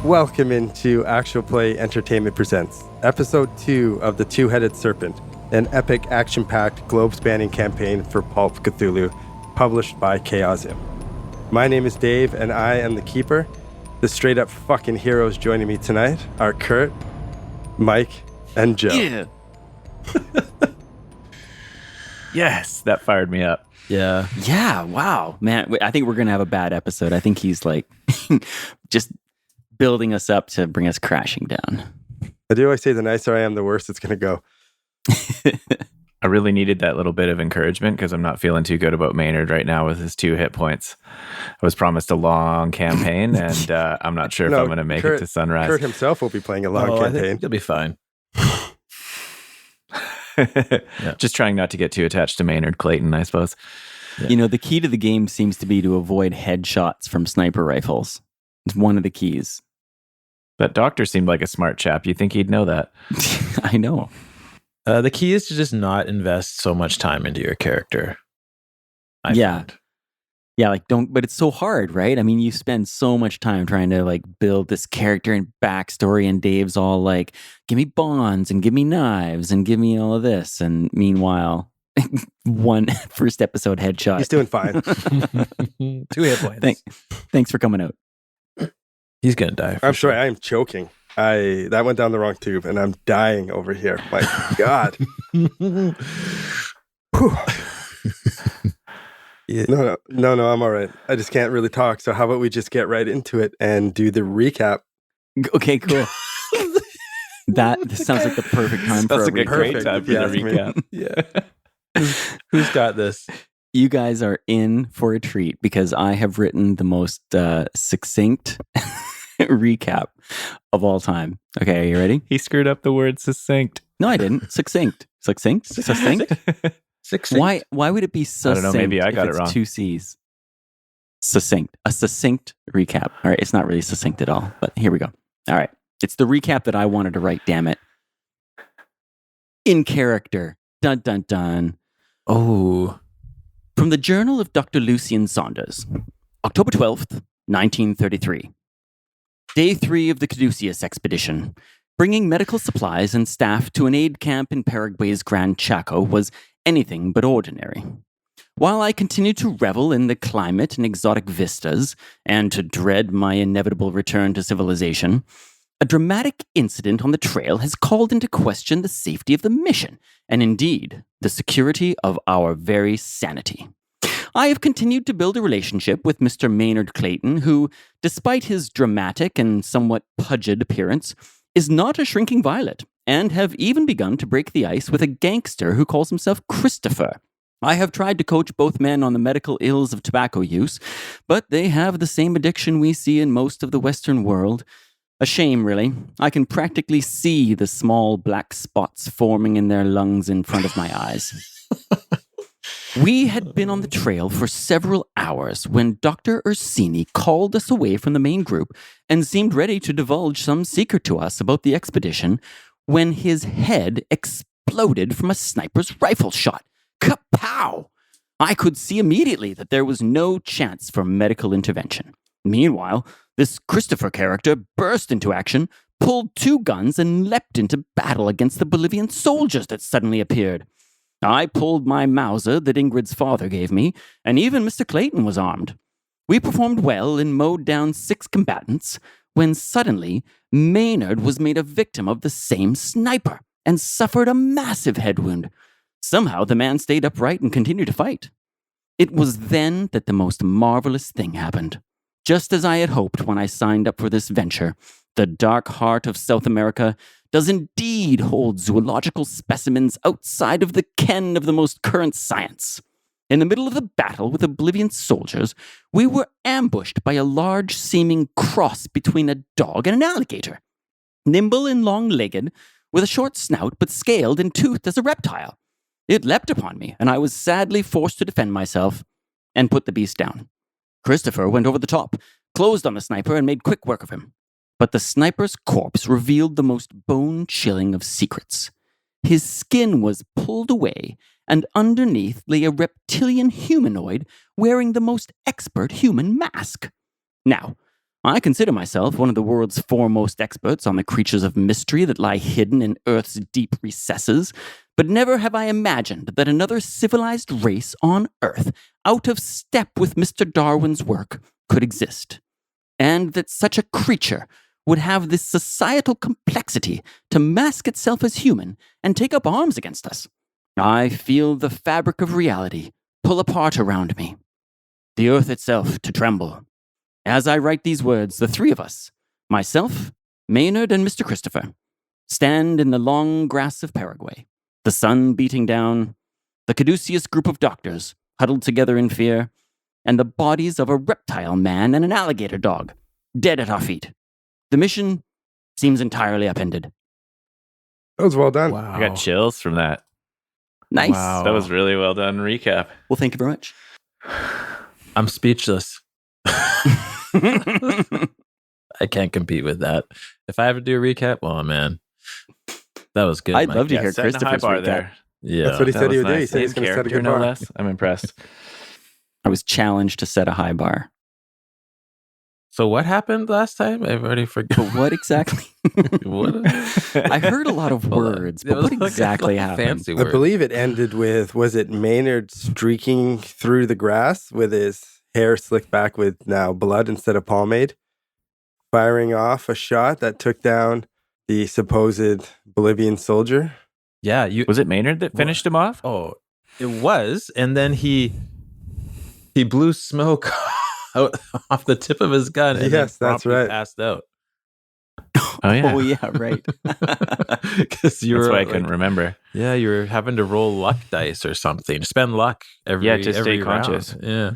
Welcome into Actual Play Entertainment Presents, Episode 2 of The Two-Headed Serpent, an epic action-packed globe-spanning campaign for Pulp Cthulhu, published by Chaosium. My name is Dave, and I am the Keeper. The straight-up fucking heroes joining me tonight are Kurt, Mike, and Joe. Yeah. Yes, that fired me up. Yeah, wow. Man, I think we're going to have a bad episode. I think he's like just building us up to bring us crashing down. I do always say the nicer I am, the worse it's going to go. I really needed that little bit of encouragement because I'm not feeling too good about Maynard right now with his 2 hit points. I was promised a long campaign, and I'm not sure if I'm going to make it to sunrise. Kurt himself will be playing a long campaign. I think you'll be fine. Just trying not to get too attached to Maynard Clayton, I suppose. Yeah. You know, the key to the game seems to be to avoid headshots from sniper rifles. It's one of the keys. That doctor seemed like a smart chap. You think he'd know that? I know. The key is to just not invest so much time into your character. Yeah, but it's so hard, right? I mean, you spend so much time trying to like build this character and backstory, and Dave's all like, give me bonds and give me knives and give me all of this. And meanwhile, one first episode headshot. He's doing fine. 2 hit points. Thanks for coming out. He's going to die. I'm sorry, I am choking. That went down the wrong tube, and I'm dying over here. My God. Yeah. No, I'm all right. I just can't really talk. So how about we just get right into it and do the recap? Okay, cool. This sounds like the perfect time for a great time for the recap. Yeah. Who's got this? You guys are in for a treat because I have written the most succinct recap of all time. Okay, are you ready? He screwed up the word succinct. No, I didn't. Succinct. Succinct? Why would it be succinct? I don't know, maybe I got it wrong. 2 C's. Succinct. A succinct recap. All right, it's not really succinct at all, but here we go. All right. It's the recap that I wanted to write, damn it. In character. Dun, dun, dun. Oh. From the Journal of Dr. Lucian Saunders. October 12th, 1933. Day 3 of the Caduceus expedition. Bringing medical supplies and staff to an aid camp in Paraguay's Gran Chaco was anything but ordinary. While I continued to revel in the climate and exotic vistas, and to dread my inevitable return to civilization, a dramatic incident on the trail has called into question the safety of the mission, and indeed, the security of our very sanity. I have continued to build a relationship with Mr. Maynard Clayton, who, despite his dramatic and somewhat pudged appearance, is not a shrinking violet, and have even begun to break the ice with a gangster who calls himself Christopher. I have tried to coach both men on the medical ills of tobacco use, but they have the same addiction we see in most of the Western world. A shame, really. I can practically see the small black spots forming in their lungs in front of my eyes. We had been on the trail for several hours when Dr. Ursini called us away from the main group and seemed ready to divulge some secret to us about the expedition when his head exploded from a sniper's rifle shot. Kapow! I could see immediately that there was no chance for medical intervention. Meanwhile, this Christopher character burst into action, pulled 2 guns, and leapt into battle against the Bolivian soldiers that suddenly appeared. I pulled my Mauser that Ingrid's father gave me, and even Mr. Clayton was armed. We performed well and mowed down 6 combatants, when suddenly Maynard was made a victim of the same sniper and suffered a massive head wound. Somehow the man stayed upright and continued to fight. It was then that the most marvelous thing happened. Just as I had hoped when I signed up for this venture, the dark heart of South America does indeed hold zoological specimens outside of the ken of the most current science. In the middle of the battle with the Bolivian soldiers, we were ambushed by a large seeming cross between a dog and an alligator. Nimble and long-legged, with a short snout but scaled and toothed as a reptile. It leapt upon me, and I was sadly forced to defend myself and put the beast down. Christopher went over the top, closed on the sniper, and made quick work of him. But the sniper's corpse revealed the most bone-chilling of secrets. His skin was pulled away, and underneath lay a reptilian humanoid wearing the most expert human mask. Now, I consider myself one of the world's foremost experts on the creatures of mystery that lie hidden in Earth's deep recesses, but never have I imagined that another civilized race on Earth, out of step with Mr. Darwin's work, could exist, and that such a creature would have this societal complexity to mask itself as human and take up arms against us. I feel the fabric of reality pull apart around me, the earth itself to tremble. As I write these words, the three of us, myself, Maynard, and Mr. Christopher, stand in the long grass of Paraguay, the sun beating down, the caduceus group of doctors huddled together in fear, and the bodies of a reptile man and an alligator dog dead at our feet. The mission seems entirely upended. That was well done. Wow. I got chills from that. Nice. Wow. That was really well done recap. Well, thank you very much. I'm speechless. I can't compete with that. If I have to do a recap, oh man, that was good. I'd Mike. love to hear setting a high Christopher's bar recap. there. Yeah, That's what he That said he was would do. He nice. said he's Same going to set a character, good no bar. less. I'm impressed. I was challenged to set a high bar. So what happened last time? I've already forgotten. But what exactly? What? I heard a lot of words, but what exactly happened? Fancy I word. believe it ended with, was it Maynard streaking through the grass with his hair slicked back with now blood instead of pomade, firing off a shot that took down the supposed Bolivian soldier? Yeah, you. Was it Maynard that finished him off? Oh, it was, and then he blew smoke out off the tip of his gun. And Yes, then that's promptly right. Passed out. Oh, yeah. Oh, yeah, right. Because you That's were why I like, couldn't remember. yeah, you were having to roll luck dice or something. Spend luck every To stay every round. conscious. Yeah.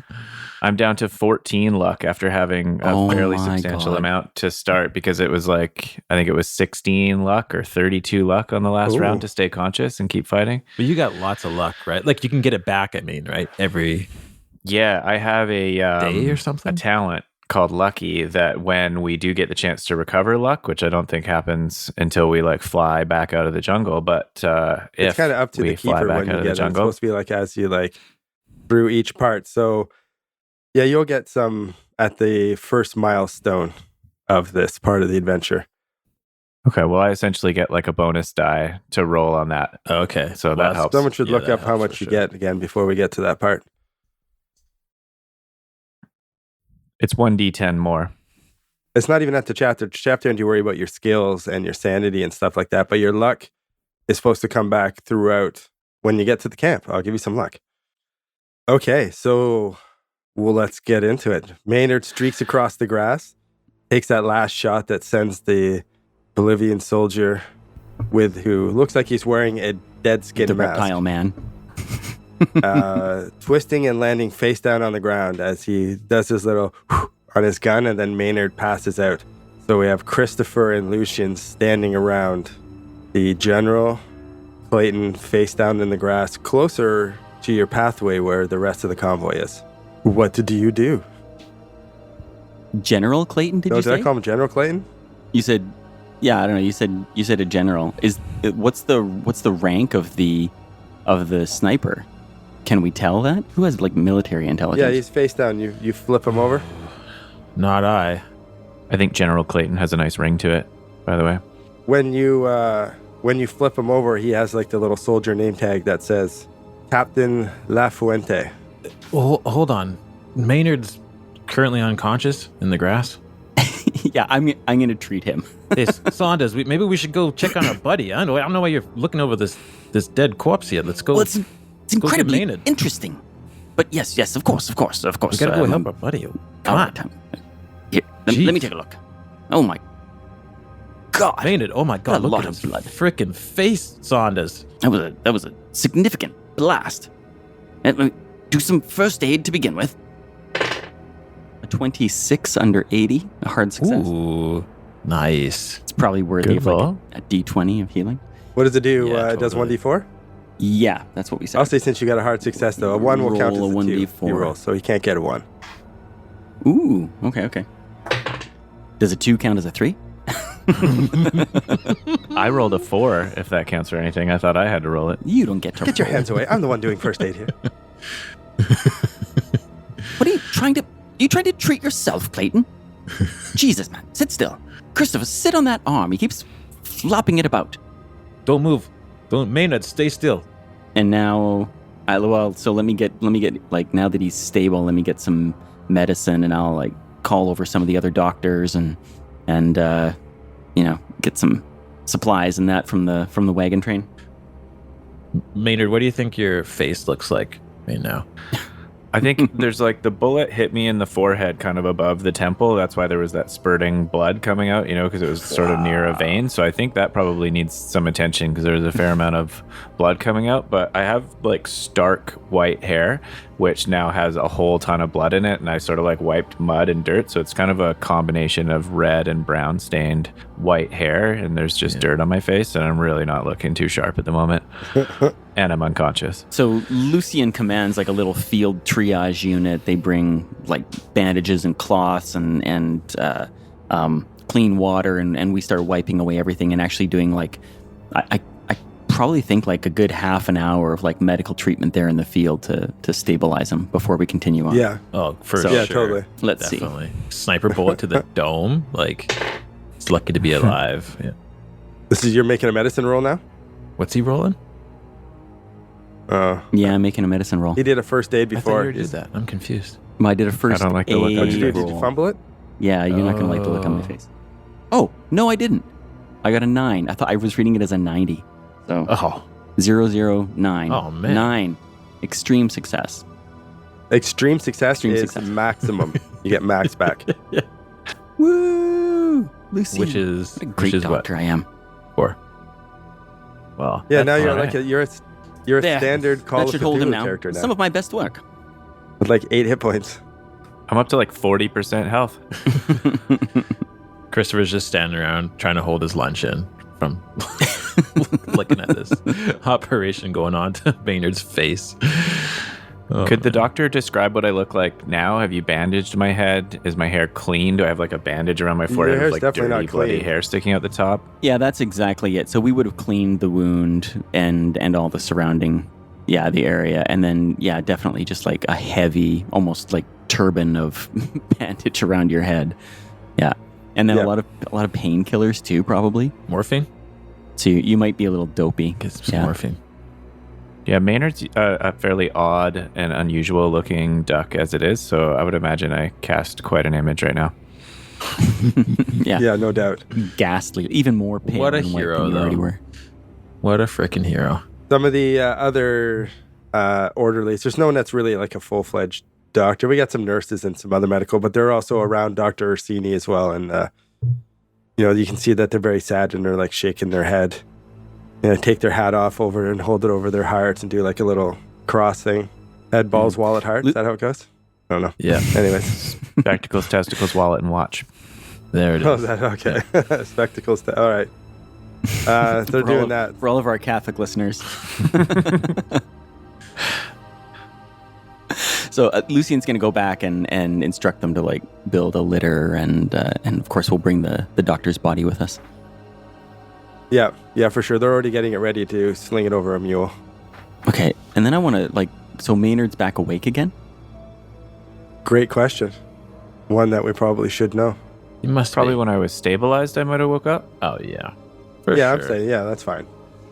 I'm down to 14 luck after having a Oh fairly my substantial God. amount to start because it was like, I think it was 16 luck or 32 luck on the last Ooh. round to stay conscious and keep fighting. But you got lots of luck, right? Like you can get it back, I mean, right? Every Yeah, I have a day or a something. talent called Lucky that when we do get the chance to recover luck, which I don't think happens until we like fly back out of the jungle, but It's if kind of up to we the fly keeper back when out you of get the it. It's jungle, supposed to be like as you like through each part. So yeah, you'll get some at the first milestone of this part of the adventure. okay, well I essentially get like a bonus die to roll on that. Okay. So that that's- helps. Someone should Yeah, look that up how helps much for you sure. get again before we get to that part. It's 1d10 more. It's not even at the chapter. Chapter end, you worry about your skills and your sanity and stuff like that. But your luck is supposed to come back throughout when you get to the camp. I'll give you some luck. Okay, so let's get into it. Maynard streaks across the grass, takes that last shot that sends the Bolivian soldier with who looks like he's wearing a dead skin The mask. reptile man. Twisting and landing face down on the ground as he does his little on his gun, and then Maynard passes out. So we have Christopher and Lucian standing around the general, Clayton face down in the grass, closer to your pathway where the rest of the convoy is. What did you do? General Clayton, did No, you did I say? call him General Clayton? You said, yeah, I don't know. You said a general. What's the rank of the sniper? Can we tell that? Who has like military intelligence? Yeah, he's face down. You flip him over. Not I. I think General Clayton has a nice ring to it, by the way. When you flip him over, he has like the little soldier name tag that says Captain La Fuente. Well, hold on. Maynard's currently unconscious in the grass. Yeah, I'm gonna treat him. Hey, Saunders, maybe we should go check on our buddy. I don't know why you're looking over this dead corpse here. Let's go. Well, it's incredibly Maynard. interesting. But yes, of course. We gotta go help our buddy. Come on. Here, let Jeez. me take a look. Oh my God, Maynard, oh my God, A look lot at of his blood. freaking face, Saunders. that was a significant blast. Let me do some first aid to begin with. A 26 under 80, a hard success. Ooh, nice. It's probably worthy Good of like roll. a D20 of healing. What does it do? Yeah, It does totally. 1d4? Yeah, that's what we said. I'll say since you got a hard success though, a 1 will count as Roll a a 2. 1d4. You roll, so he can't get a 1. Ooh, okay. Does a 2 count as a 3? I rolled a 4, if that counts for anything. I thought I had to roll it. You don't get to Get your roll. hands away. I'm the one doing first aid here. What are you trying to... You trying to treat yourself, Clayton? Jesus, man, sit still. Christopher, sit on that arm. He keeps flopping it about. Don't move. Maynard, stay still. And now, so let me get like, now that he's stable, let me get some medicine, and I'll like call over some of the other doctors and get some supplies and that from the wagon train. Maynard, what do you think your face looks like right now? I think there's like the bullet hit me in the forehead kind of above the temple. That's why there was that spurting blood coming out, because it was sort of near a vein. So I think that probably needs some attention because there's a fair amount of blood coming out. But I have like stark white hair, which now has a whole ton of blood in it. And I sort of like wiped mud and dirt. So it's kind of a combination of red and brown stained white hair. And there's just dirt on my face. And I'm really not looking too sharp at the moment. And I'm unconscious. So Lucien commands like a little field triage unit. They bring like bandages and cloths and clean water, and we start wiping away everything and actually doing like I probably think like a good half an hour of like medical treatment there in the field to stabilize him before we continue on. Yeah. Oh, for sure. Yeah, totally. Let's Definitely. Sniper bullet to the dome. Like, it's lucky to be alive. Yeah. You're making a medicine roll now? What's he rolling? Yeah, I'm making a medicine roll. He did a first aid I thought you before. already did that. I'm confused. I did a first I don't like the look on aid your Did you roll. fumble it? Yeah, you're not going to like the look on my face. Oh, no, I didn't. I got a 9. I thought I was reading it as a 90. So, Oh, 009. Oh, man. 9. Extreme success. Extreme success Extreme is success. maximum. You get max back. Woo! Lucien. which is What a great doctor I am. What? Well, Yeah, that's now you're all like right. you're a There. standard Call That of should hold him Cthulhu now. character now. Some of my best work. With like 8 hit points. I'm up to like 40% health. Christopher's just standing around trying to hold his lunch in from looking at this operation going on to Maynard's face. Oh, Could the doctor describe what I look like now? Have you bandaged my head? Is my hair clean? Do I have like a bandage around my forehead hair's with like definitely dirty, not bloody clean. hair sticking out the top? Yeah, that's exactly it. So we would have cleaned the wound and all the surrounding, the area. And then, definitely just like a heavy, almost like turban of bandage around your head. Yeah. And then a lot of painkillers too, probably. morphine? So you might be a little dopey. Get some morphine. Yeah, Maynard's a fairly odd and unusual looking duck as it is, so I would imagine I cast quite an image right now. Yeah. Yeah, no doubt. Ghastly. Even more pale What a and white hero, than you already though. were. What a freaking hero. Some of the other orderlies, there's no one that's really like a full-fledged doctor. We got some nurses and some other medical, but they're also around Dr. Orsini as well. And, you can see that they're very sad and they're like shaking their head. Take their hat off over and hold it over their hearts and do like a little cross thing. Head, balls, wallet, heart. Is that how it goes? I don't know. Yeah. Anyways. Spectacles, testicles, wallet, and watch. There it is. Oh, is that okay? Spectacles. All right. They're doing that. For all of our Catholic listeners. So Lucien's going to go back and instruct them to like build a litter, and of course we'll bring the doctor's body with us. Yeah, for sure. They're already getting it ready to sling it over a mule. Okay, and then I want to so Maynard's back awake again? Great question. One that we probably should know. You must Probably be. when I was stabilized, I might have woke up. Oh, yeah. For Yeah, sure. I'm saying, that's fine.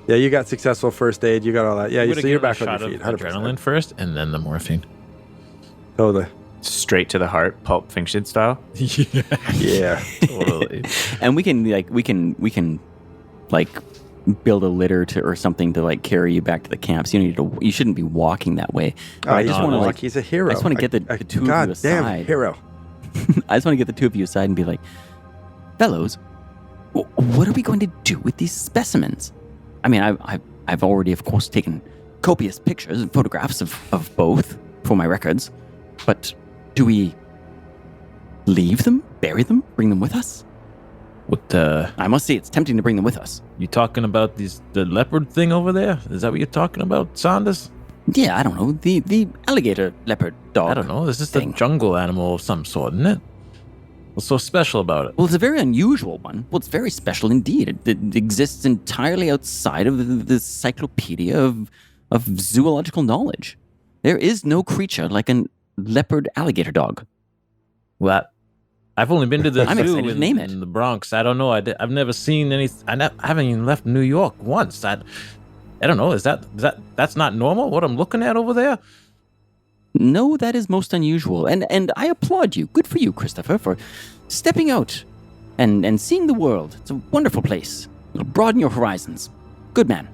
Yeah, you got successful first aid. You got all that. Yeah, Would've so you're given a back on shot your feet. of 100%. adrenaline first, and then the morphine. Totally. Straight to the heart, Pulp Fiction style. Yeah. Totally. And we can build a litter or something to like carry you back to the camps. You shouldn't be walking that way. But I he's just want to like, he's a hero. I just want to get the two of you goddamn aside. hero. I just want to get the two of you aside and be like, fellows, what are we going to do with these specimens? I mean, I've already, of course, taken copious pictures and photographs of both for my records, but do we leave them, bury them, bring them with us? What, I must say, it's tempting to bring them with us. you talking about the leopard thing over there? Is that what you're talking about, Saunders? Yeah, I don't know, the alligator leopard dog. I don't know. This is thing. a jungle animal of some sort, isn't it? What's so special about it? Well, it's a very unusual one. Well, it's very special indeed. It exists entirely outside of the encyclopedia of zoological knowledge. There is no creature like a leopard alligator dog. Well, I've only been to the I'm zoo excited to name it. in the Bronx. I don't know. I've never seen any. I haven't even left New York once. I don't know. That's not normal? What I'm looking at over there? No, that is most unusual. And I applaud you. Good for you, Christopher, for stepping out and seeing the world. It's a wonderful place. It'll broaden your horizons. Good man.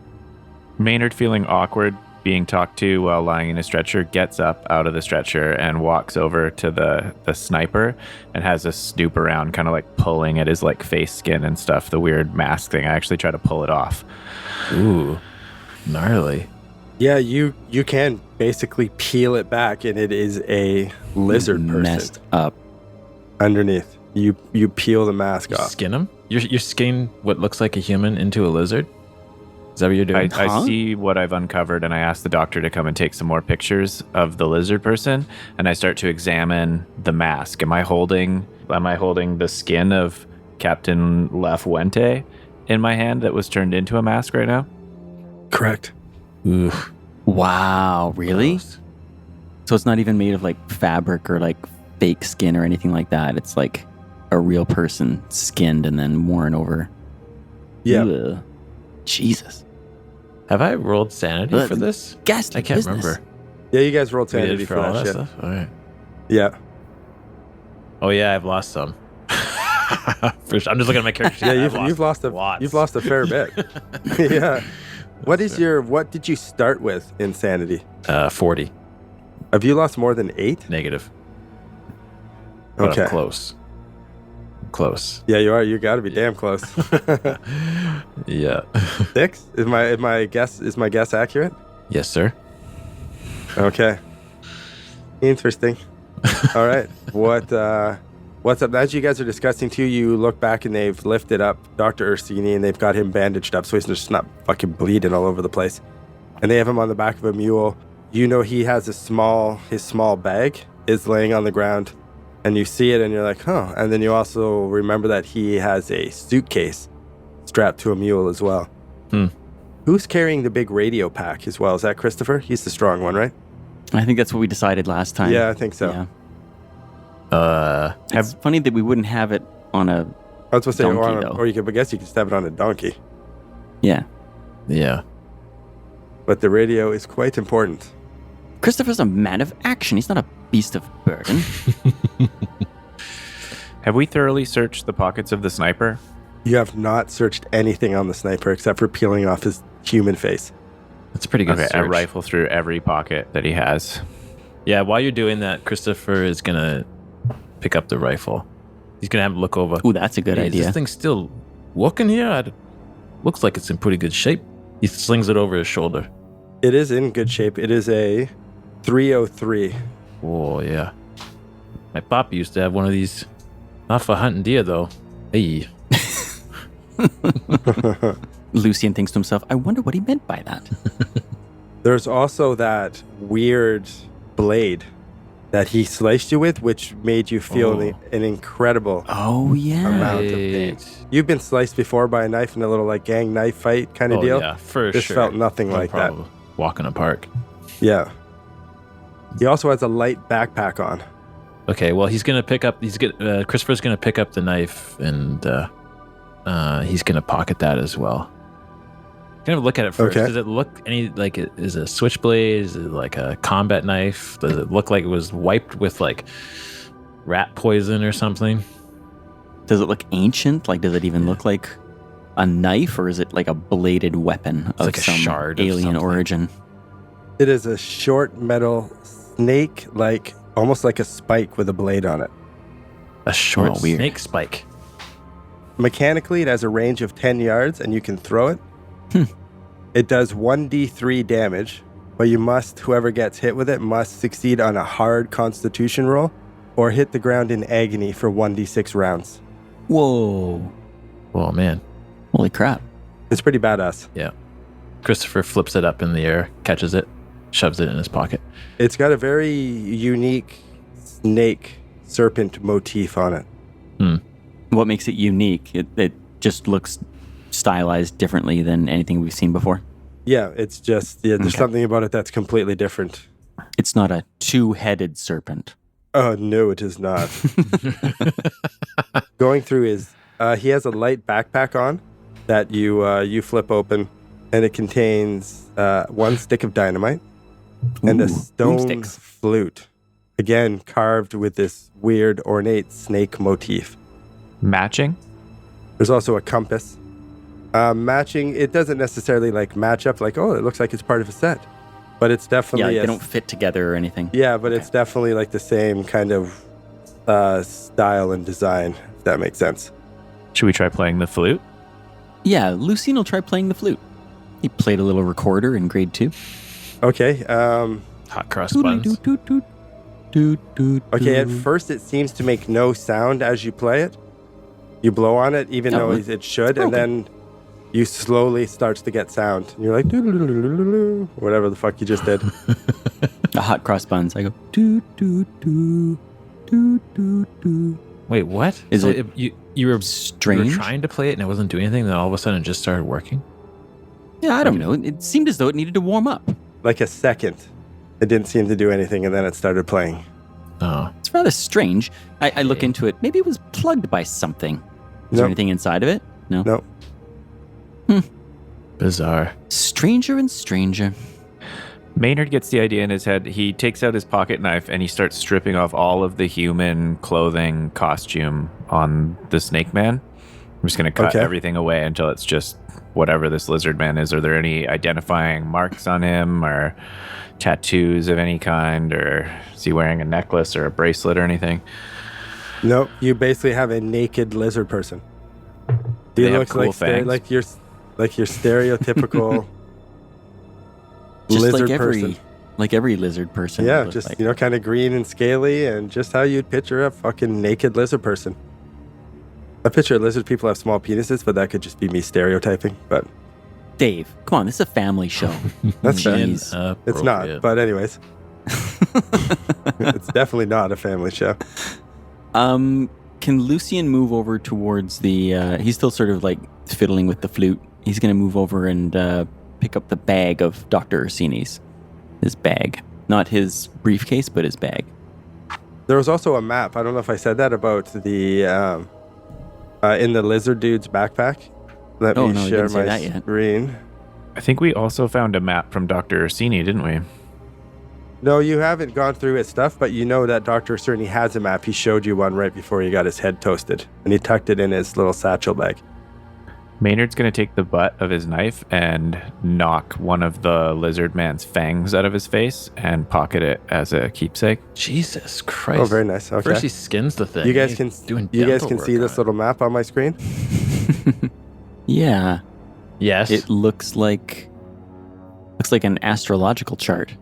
Maynard, feeling awkward being talked to while lying in a stretcher, gets up out of the stretcher and walks over to the sniper and has a snoop around, kind of like pulling at his like face skin and stuff, the weird mask thing. I actually try to pull it off. Ooh, gnarly. Yeah, you can basically peel it back, and it is a lizard person Messed up. underneath. You peel the mask You off. skin him? You're skinning what looks like a human into a lizard? Is that what you're doing? I see what I've uncovered, and I ask the doctor to come and take some more pictures of the lizard person, and I start to examine the mask. Am I holding the skin of Captain La Fuente in my hand that was turned into a mask right now? Correct. Ooh. Wow, really? Gross. So it's not even made of like fabric or like fake skin or anything like that. It's like a real person skinned and then worn over. Yeah. Ugh. Jesus. Have I rolled sanity Ugh. for this? Ghastly I can't business. remember. Yeah, you guys rolled We did sanity for all that shit. stuff? All right. Yeah. Oh yeah, I've lost some. For sure. I'm just looking at my character sheet. Yeah, I've you've lost a fair bit. Yeah. What did you start with in sanity? 40 Have you lost more than 8? negative. But Okay. I'm close. Close. Yeah, you are. You got to be damn close. Yeah. 6? Is my guess accurate? Yes, sir. Okay. Interesting. All right. What's up? As you guys are discussing too, you look back and they've lifted up Dr. Ursini and they've got him bandaged up so he's just not fucking bleeding all over the place. And they have him on the back of a mule. You know he has his small bag is laying on the ground, and you see it and you're like, huh. And then you also remember that he has a suitcase strapped to a mule as well. Who's carrying the big radio pack as well? Is that Christopher? He's the strong one, right? I think that's what we decided last time. Yeah, I think so. Yeah. Uh, It's funny that we wouldn't have it on a... I was supposed to say, Donkey, though. or you could, I guess you could stab it on a donkey. Yeah. yeah. But the radio is quite important. Christopher's a man of action. He's not a beast of burden. Have we thoroughly searched the pockets of the sniper? You have not searched anything on the sniper except for peeling off his human face. That's a pretty good Okay, I search. rifle through every pocket that he has. Yeah, while you're doing that, Christopher is going to pick up the rifle. He's going to have a look over. Ooh, that's a good Hey, idea. Is this thing still working here? Looks like it's in pretty good shape. He slings it over his shoulder. It is in good shape. It is a 303. Oh, yeah. My pop used to have one of these. Not for hunting deer, though. Hey. Lucian thinks to himself, I wonder what he meant by that. There's also that weird blade that he sliced you with, which made you feel an incredible Oh, yeah. amount of pain. You've been sliced before by a knife in a little like gang knife fight kind of deal. Yeah, for This sure. felt nothing like that. Problem. Walk in a park. Yeah. He also has a light backpack on. Okay, well, Christopher's gonna pick up the knife and he's gonna pocket that as well. Kind of look at it first. Okay. Does it look is it a switchblade? Is it like a combat knife? Does it look like it was wiped with like rat poison or something? Does it look ancient? Like, does it even look like a knife, or is it like a bladed weapon of like a some shard of alien something. origin? It is a short metal snake, like almost like a spike with a blade on it. A short Oh, weird. snake spike. Mechanically, it has a range of 10 yards and you can throw it. It does 1d3 damage, but whoever gets hit with it must succeed on a hard constitution roll or hit the ground in agony for 1d6 rounds. Whoa. Oh man. Holy crap. It's pretty badass. Yeah. Christopher flips it up in the air, catches it, shoves it in his pocket. It's got a very unique snake serpent motif on it. What makes it unique? It just looks stylized differently than anything we've seen before. Yeah, it's just, there's Okay. something about it that's completely different. It's not a two-headed serpent. Oh, no, it is not. Going through his... he has a light backpack on that you flip open, and it contains 1 stick of dynamite and a stone flute. Again, carved with this weird, ornate snake motif. Matching? There's also a compass. Matching, it doesn't necessarily like match up like, oh, it looks like it's part of a set. But it's definitely... Yeah, they don't fit together or anything. Yeah, but it's definitely like the same kind of style and design, if that makes sense. Should we try playing the flute? Yeah, Lucien will try playing the flute. He played a little recorder in grade 2. Okay. Hot cross buns. Okay, at first it seems to make no sound as you play it. You blow on it, even though it should, and then you slowly starts to get sound. And you're like, doo-doo-doo-doo-doo-doo, whatever the fuck you just did. The hot cross buns. I go, doo-doo-doo, doo-doo-doo. Wait, what? Is so it you were strange? You were trying to play it and it wasn't doing anything, then all of a sudden it just started working? Yeah, I don't know. It seemed as though it needed to warm up. Like a second. It didn't seem to do anything, and then it started playing. Oh. It's rather strange. I look into it. Maybe it was plugged by something. Is there anything inside of it? No? No. Bizarre. Stranger and stranger. Maynard gets the idea in his head. He takes out his pocket knife and he starts stripping off all of the human clothing costume on the snake man. I'm just going to cut everything away until it's just whatever this lizard man is. Are there any identifying marks on him or tattoos of any kind, or is he wearing a necklace or a bracelet or anything? Nope. You basically have a naked lizard person. They have looks cool fangs. like your stereotypical Just lizard like person. Like every lizard person. Yeah, just kind of green and scaly, and just how you'd picture a fucking naked lizard person. I picture lizard people have small penises, but that could just be me stereotyping. But Dave, come on, this is a family show. that's Jeez. It's not. But anyways, it's definitely not a family show. Can Lucien move over towards the... he's still sort of like fiddling with the flute. He's going to move over and pick up the bag of Dr. Orsini's. His bag. Not his briefcase, but his bag. There was also a map. I don't know if I said that about the... in the lizard dude's backpack. Let me share my screen. I think we also found a map from Dr. Orsini, didn't we? No, you haven't gone through his stuff, but you know that Dr. Orsini has a map. He showed you one right before he got his head toasted, and he tucked it in his little satchel bag. Maynard's going to take the butt of his knife and knock one of the lizard man's fangs out of his face and pocket it as a keepsake. Jesus Christ. Oh, very nice. Okay. First he skins the thing. You guys can see this little map on my screen? Yeah. Yes. It looks like an astrological chart.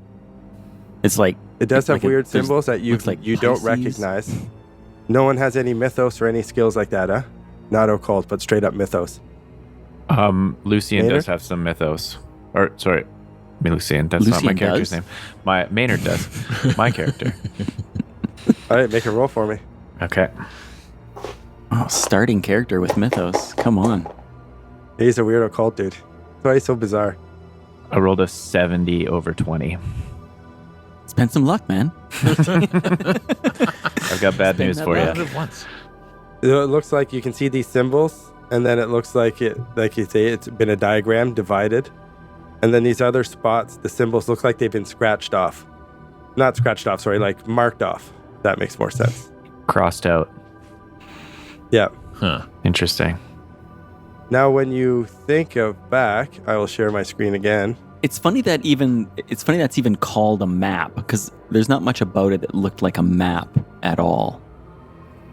It's like... It does have weird symbols that you don't recognize. No one has any mythos or any skills like that, huh? Not occult, but straight up mythos. Lucien does have some mythos. Or, sorry, Lucien. That's not my character's name. Maynard does. My character. All right, make a roll for me. Okay. Oh, starting character with mythos. Come on. He's a weird occult dude. That's why he's so bizarre. I rolled a 70 over 20. Spend some luck, man. I've got bad news for you. It looks like you can see these symbols, and then it looks like like you say, it's been a diagram divided. And then these other spots, the symbols look like they've been scratched off. Not scratched off, sorry, like marked off. That makes more sense. Crossed out. Yeah. Huh. Interesting. Now, when you think of back, I will share my screen again. It's funny that's even called a map, because there's not much about it that looked like a map at all.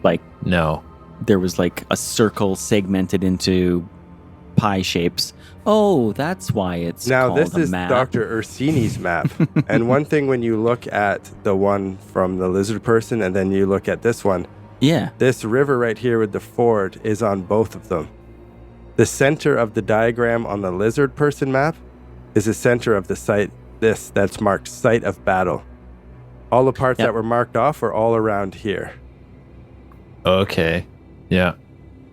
Like, no. There was like a circle segmented into pie shapes. Oh, that's why it's called a map. Now, this is Dr. Orsini's map. And one thing, when you look at the one from the lizard person and then you look at this one, this river right here with the ford is on both of them. The center of the diagram on the lizard person map is the center of the site, that's marked site of battle. All the parts that were marked off are all around here. Okay. Yeah.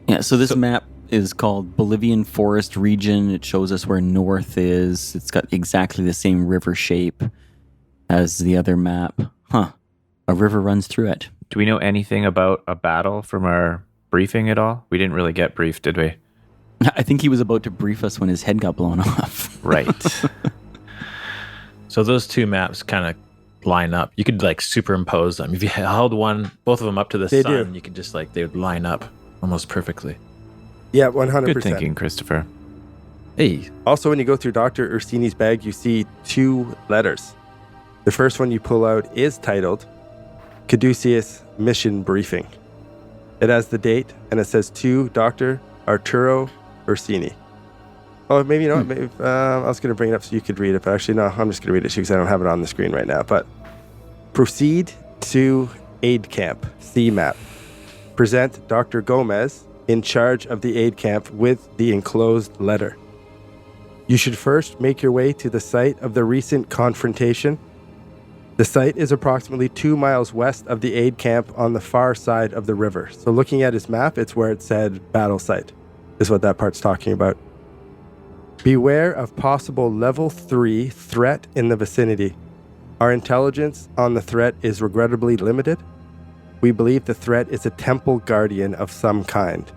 Yeah, so this map is called Bolivian Forest Region. It shows us where north is. It's got exactly the same river shape as the other map. Huh. A river runs through it. Do we know anything about a battle from our briefing at all? We didn't really get briefed, did we? I think he was about to brief us when his head got blown off. Right. So those two maps kind of line up. You could like superimpose them. If you held both of them up to the sun, you could just like, they would line up almost perfectly. Yeah, 100%. Good thinking, Christopher. Hey. Also, when you go through Dr. Ursini's bag, you see 2 letters. The first one you pull out is titled Caduceus Mission Briefing. It has the date, and it says to Dr. Arturo Ursini. Oh, maybe you know what? Maybe, I was going to bring it up so you could read it, but actually, no, I'm just going to read it because I don't have it on the screen right now. But proceed to aid camp, C map. Present Dr. Gomez in charge of the aid camp with the enclosed letter. You should first make your way to the site of the recent confrontation. The site is approximately 2 miles west of the aid camp on the far side of the river. So looking at his map, it's where it said battle site, is what that part's talking about. Beware of possible level 3 threat in the vicinity. Our intelligence on the threat is regrettably limited. We believe the threat is a temple guardian of some kind.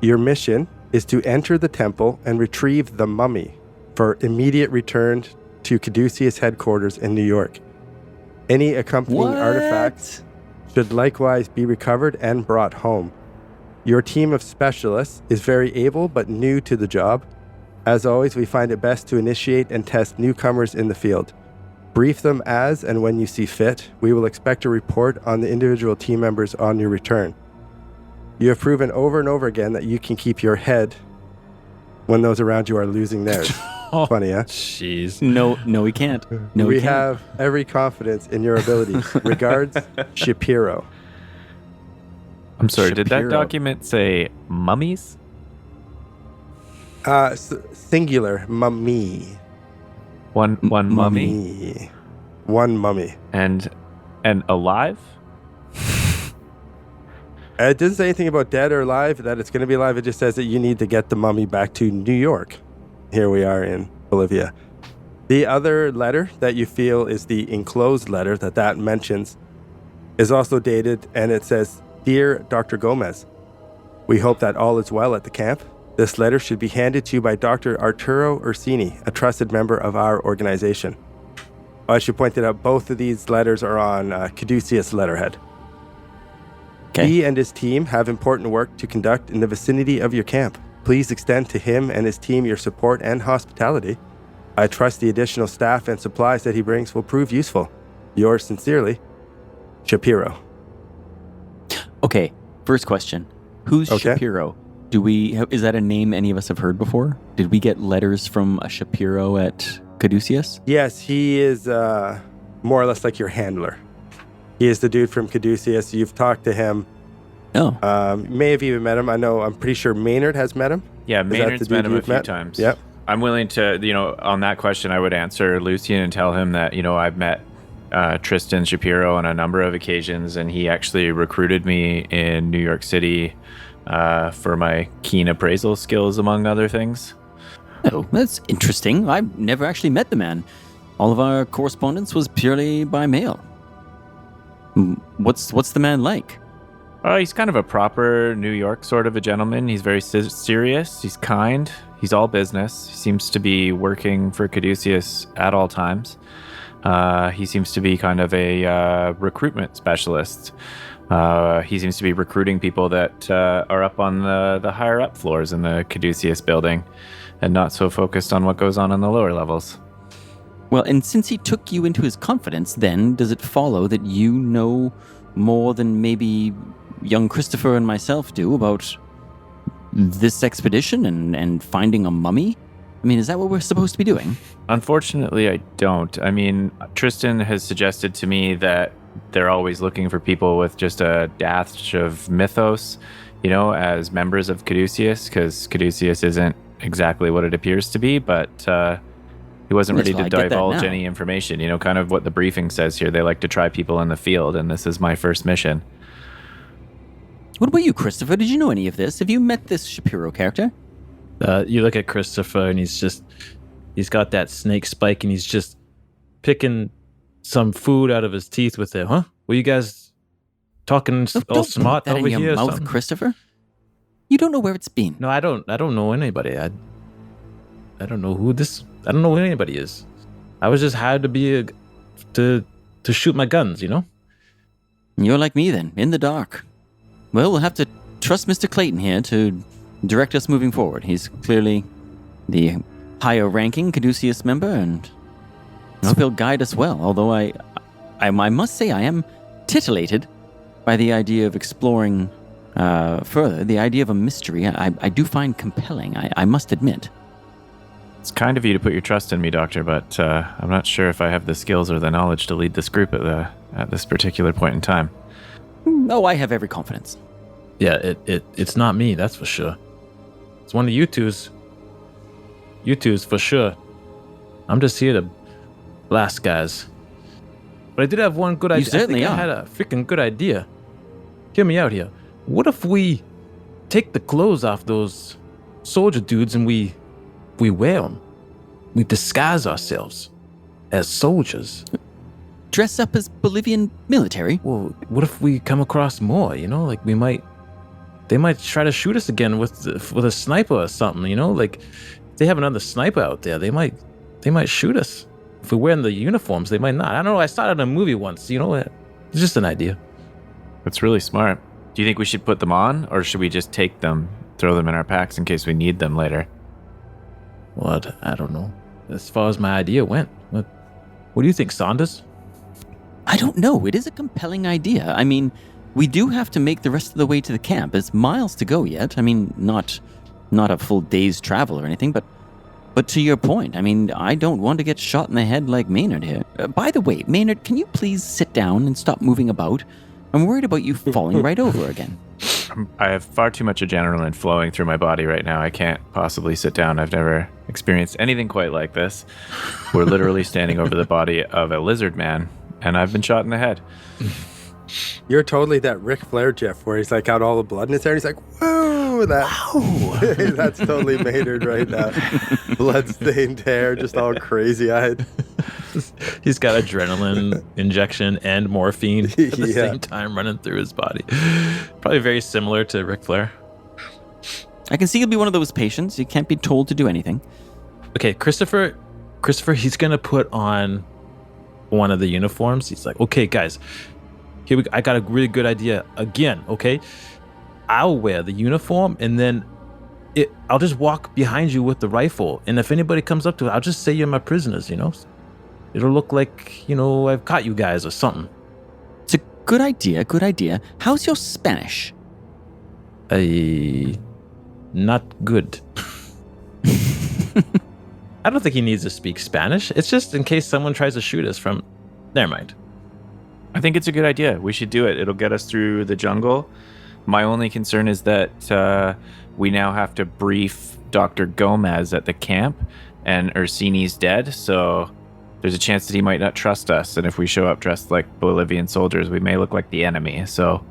Your mission is to enter the temple and retrieve the mummy for immediate return to Caduceus headquarters in New York. Any accompanying artifacts should likewise be recovered and brought home. Your team of specialists is very able but new to the job. As always, we find it best to initiate and test newcomers in the field. Brief them as and when you see fit. We will expect a report on the individual team members on your return. You have proven over and over again that you can keep your head when those around you are losing theirs. Funny, huh? Jeez. No, we can't. No, we can't. have every confidence in your abilities. Regards, Shapiro. I'm sorry, did that Shapiro. document say mummies? Singular, mummy. One mummy. One mummy. And alive? It doesn't say anything about dead or alive, that it's going to be alive. It just says that you need to get the mummy back to New York. Here we are in Bolivia. The other letter that you feel is the enclosed letter that mentions is also dated, and it says, Dear Dr. Gomez, we hope that all is well at the camp. This letter should be handed to you by Dr. Arturo Ursini, a trusted member of our organization. I should point it out, both of these letters are on Caduceus letterhead. Okay. He and his team have important work to conduct in the vicinity of your camp. Please extend to him and his team your support and hospitality. I trust the additional staff and supplies that he brings will prove useful. Yours sincerely, Shapiro. Okay, first question. Who's Okay. Shapiro? Is that a name any of us have heard before? Did we get letters from a Shapiro at Caduceus? Yes, he is more or less like your handler. He is the dude from Caduceus. You've talked to him. Oh. May have even met him. I'm pretty sure Maynard has met him. Yeah, Is that Maynard's the met dude him a you've few met? times. Yep. I'm willing to, on that question, I would answer Lucian and tell him that, I've met Tristan Shapiro on a number of occasions, and he actually recruited me in New York City for my keen appraisal skills, among other things. Oh, that's interesting. I've never actually met the man. All of our correspondence was purely by mail. What's the man like? He's kind of a proper New York sort of a gentleman. He's very serious. He's kind. He's all business. He seems to be working for Caduceus at all times. He seems to be kind of a recruitment specialist. He seems to be recruiting people that are up on the higher up floors in the Caduceus building and not so focused on what goes on in the lower levels. Well, and since he took you into his confidence, then does it follow that you know more than maybe young Christopher and myself do about this expedition and finding a mummy? I mean, is that what we're supposed to be doing? Unfortunately, I don't. I mean, Tristan has suggested to me that they're always looking for people with just a dash of mythos, as members of Caduceus, because Caduceus isn't exactly what it appears to be, but he wasn't ready to divulge any information. Kind of what the briefing says here. They like to try people in the field, and this is my first mission. What about you, Christopher? Did you know any of this? Have you met this Shapiro character? You look at Christopher, and he's got that snake spike, and he's just picking some food out of his teeth with it. Huh? Were you guys talking all Don't smart put that over in your here? Or mouth, something? Christopher. You don't know where it's been. No, I don't know anybody. I don't know who anybody is. I was just hired to shoot my guns, you know? You're like me then, in the dark. Well, we'll have to trust Mr. Clayton here to direct us moving forward. He's clearly the higher ranking Caduceus member, and I hope he'll guide us well. Although I must say I am titillated by the idea of exploring further. The idea of a mystery I do find compelling, I must admit. It's kind of you to put your trust in me, Doctor, but I'm not sure if I have the skills or the knowledge to lead this group at this particular point in time. Oh, I have every confidence. Yeah, it's not me, that's for sure. It's one of you twos. You twos, for sure. I'm just here to blast guys. But I did have one good idea. You certainly I had a freaking good idea. Hear me out here. What if we take the clothes off those soldier dudes and we wear them? We disguise ourselves as soldiers. Dress up as Bolivian military? Well, what if we come across more, you know? Like, they might try to shoot us again with a sniper or something, you know? Like, if they have another sniper out there, they might shoot us. If we're wearing the uniforms, they might not. I don't know. I saw it in a movie once, you know? It's just an idea. That's really smart. Do you think we should put them on, or should we just take them, throw them in our packs in case we need them later? What? I don't know. As far as my idea went. What do you think, Saunders? I don't know. It is a compelling idea. I mean, we do have to make the rest of the way to the camp. There's miles to go yet. I mean, not a full day's travel or anything, but to your point, I mean, I don't want to get shot in the head like Maynard here. By the way, Maynard, can you please sit down and stop moving about? I'm worried about you falling right over again. I have far too much adrenaline flowing through my body right now. I can't possibly sit down. I've never experienced anything quite like this. We're literally standing over the body of a lizard man, and I've been shot in the head. You're totally that Ric Flair, Jeff, where he's like got all the blood in his hair and he's like, whoa, that's totally Maynard right now. Blood-stained hair, just all crazy-eyed. He's got adrenaline injection and morphine at the same time running through his body. Probably very similar to Ric Flair. I can see you'll be one of those patients. You can't be told to do anything. Okay, Christopher, he's going to put on one of the uniforms. He's like, okay, guys, here we go. I got a really good idea again, okay? I'll wear the uniform and then I'll just walk behind you with the rifle. And if anybody comes up to it, I'll just say you're my prisoners, you know? It'll look like, you know, I've caught you guys or something. It's a good idea. How's your Spanish? Not good. I don't think he needs to speak Spanish. It's just in case someone tries to shoot us from... Never mind. I think it's a good idea. We should do it. It'll get us through the jungle. My only concern is that we now have to brief Dr. Gomez at the camp, and Ursini's dead, so there's a chance that he might not trust us, and if we show up dressed like Bolivian soldiers, we may look like the enemy. So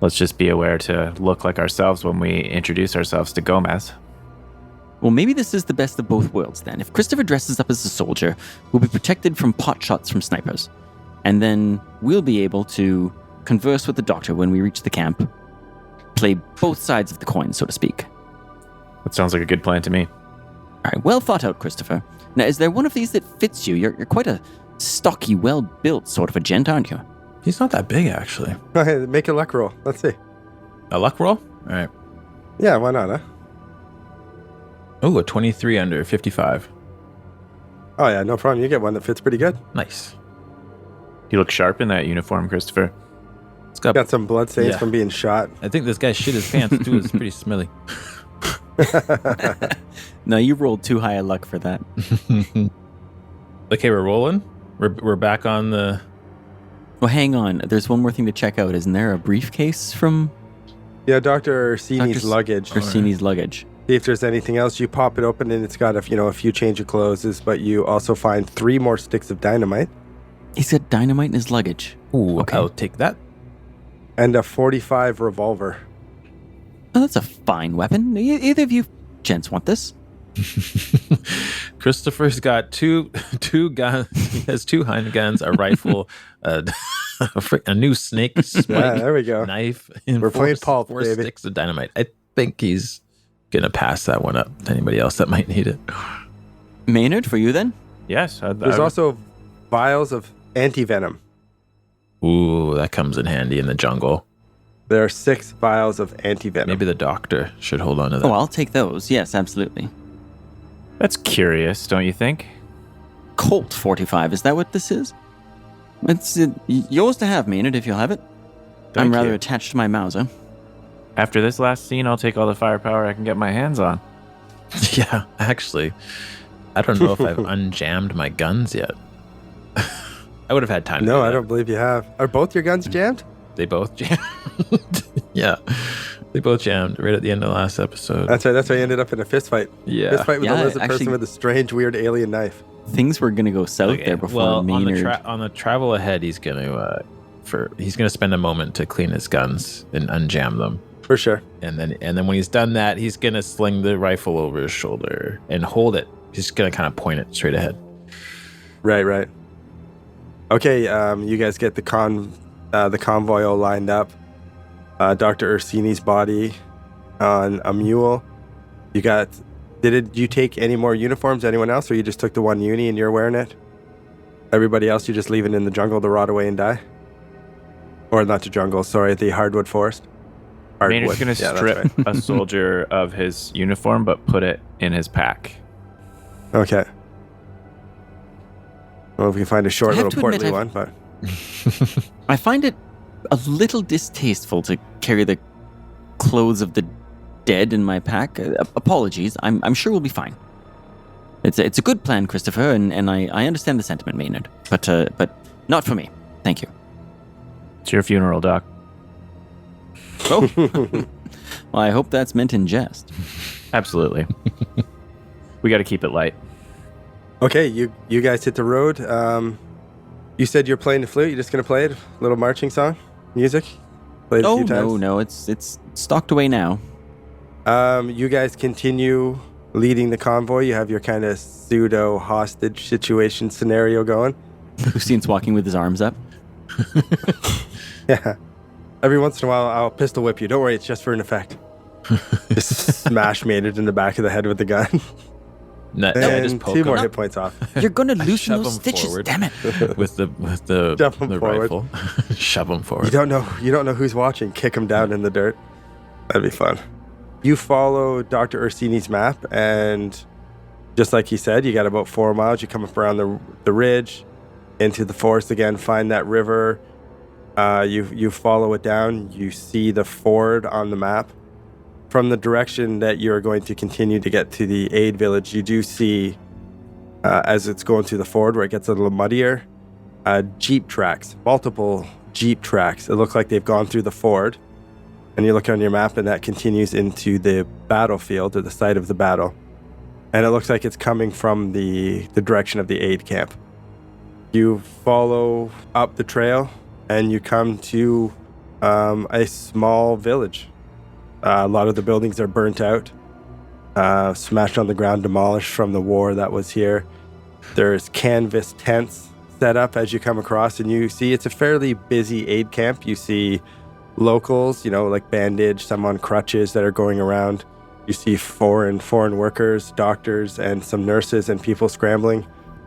let's just be aware to look like ourselves when we introduce ourselves to Gomez. Well, maybe this is the best of both worlds then. If Christopher dresses up as a soldier, we'll be protected from pot shots from snipers. And then we'll be able to converse with the doctor when we reach the camp. Play both sides of the coin, so to speak. That sounds like a good plan to me. All right, well thought out, Christopher. Now, is there one of these that fits you? You're quite a stocky, well-built sort of a gent, aren't you? He's not that big, actually. Make a luck roll. Let's see. A luck roll? All right. Yeah, why not, huh? Oh, a 23 under 55. Oh, yeah, no problem. You get one that fits pretty good. Nice. You look sharp in that uniform, Christopher. It's got some blood stains from being shot. I think this guy shit his pants, too. It's pretty smelly. No, you rolled too high a luck for that. Okay, we're rolling. We're back on the... Well, hang on. There's one more thing to check out. Isn't there a briefcase from... Yeah, Dr. Orsini's luggage. Orsini's luggage. See if there's anything else. You pop it open and it's got a few change of clothes, but you also find 3 more sticks of dynamite. He's got dynamite in his luggage. Ooh, okay. I'll take that. And a .45 revolver. Oh, that's a fine weapon. Either of you gents want this? Christopher's got two guns. He has 2 handguns, a rifle, A new snake spike there we go. knife. And We're playing pulp, four baby. sticks of dynamite. I think he's gonna pass that one up to anybody else that might need it. Maynard, for you then? Yes. There's also vials of anti-venom. Ooh, that comes in handy in the jungle. There are 6 vials of anti-venom. Maybe the doctor should hold on to that. Oh, I'll take those. Yes, absolutely. That's curious, don't you think? Colt 45, is that what this is? It's yours to have, Maynard, if you'll have it. I'm rather attached to my Mauser. After this last scene, I'll take all the firepower I can get my hands on. Yeah, actually, I don't know if I've unjammed my guns yet. I would have had time to do No, that. I don't believe you have. Are both your guns jammed? They both jammed. Yeah, they both jammed right at the end of the last episode. That's right. That's why you ended up in a fist fight. Yeah. Fist fight with Yeah, a lizard actually- person with a strange, weird alien knife. Things were going to go south Okay, there before well, Maynard. on the travel ahead, he's gonna spend a moment to clean his guns and unjam them. For sure. And then when he's done that, he's gonna sling the rifle over his shoulder and hold it. He's gonna kind of point it straight ahead. Right. Okay, you guys get the convoy all lined up. Dr. Ursini's body on a mule. Did you take any more uniforms, anyone else, or you just took the one uni and you're wearing it? Everybody else you just leaving in the jungle to rot away and die? Or not the jungle, sorry, the hardwood forest? Maynard's going to Yeah, that's strip right. a soldier of his uniform, but put it in his pack. Okay. Well, if we can find a short I have little to admit, portly one, but... I find it a little distasteful to carry the clothes of the dead in my pack. Apologies. I'm sure we'll be fine. It's a good plan, Christopher, and I understand the sentiment, Maynard. But not for me. Thank you. It's your funeral, Doc. Oh. Well, I hope that's meant in jest. Absolutely. We got to keep it light. Okay, you guys hit the road. You said you're playing the flute. You're just going to play it? A little marching song? Music? Played a Oh, few times? no, it's stocked away now. You guys continue leading the convoy. You have your kind of pseudo hostage situation scenario going. Lucian's walking with his arms up. Yeah. Every once in a while, I'll pistol whip you. Don't worry, it's just for an effect. Just smash Maynard in the back of the head with the gun. No, I And just poke 2 more him hit points off. You're gonna loosen shove those him stitches, forward. damn it. with the Jump him forward. rifle. Shove him You forward. don't know who's watching. Kick him down in the dirt. That'd be fun. You follow Dr. Ursini's map, and just like he said, you got about 4 miles. You come up around the ridge, into the forest again, find that river. You follow it down. You see the ford on the map. From the direction that you're going to continue to get to the aid village, you do see, as it's going through the ford where it gets a little muddier, jeep tracks, multiple jeep tracks. It looks like they've gone through the ford. And you look on your map, and that continues into the battlefield, or the site of the battle. And it looks like it's coming from the direction of the aid camp. You follow up the trail, and you come to a small village. A lot of the buildings are burnt out, smashed on the ground, demolished from the war that was here. There's canvas tents set up as you come across, and you see it's a fairly busy aid camp. You see locals, like bandaged, some on crutches that are going around. You see foreign workers, doctors, and some nurses and people scrambling.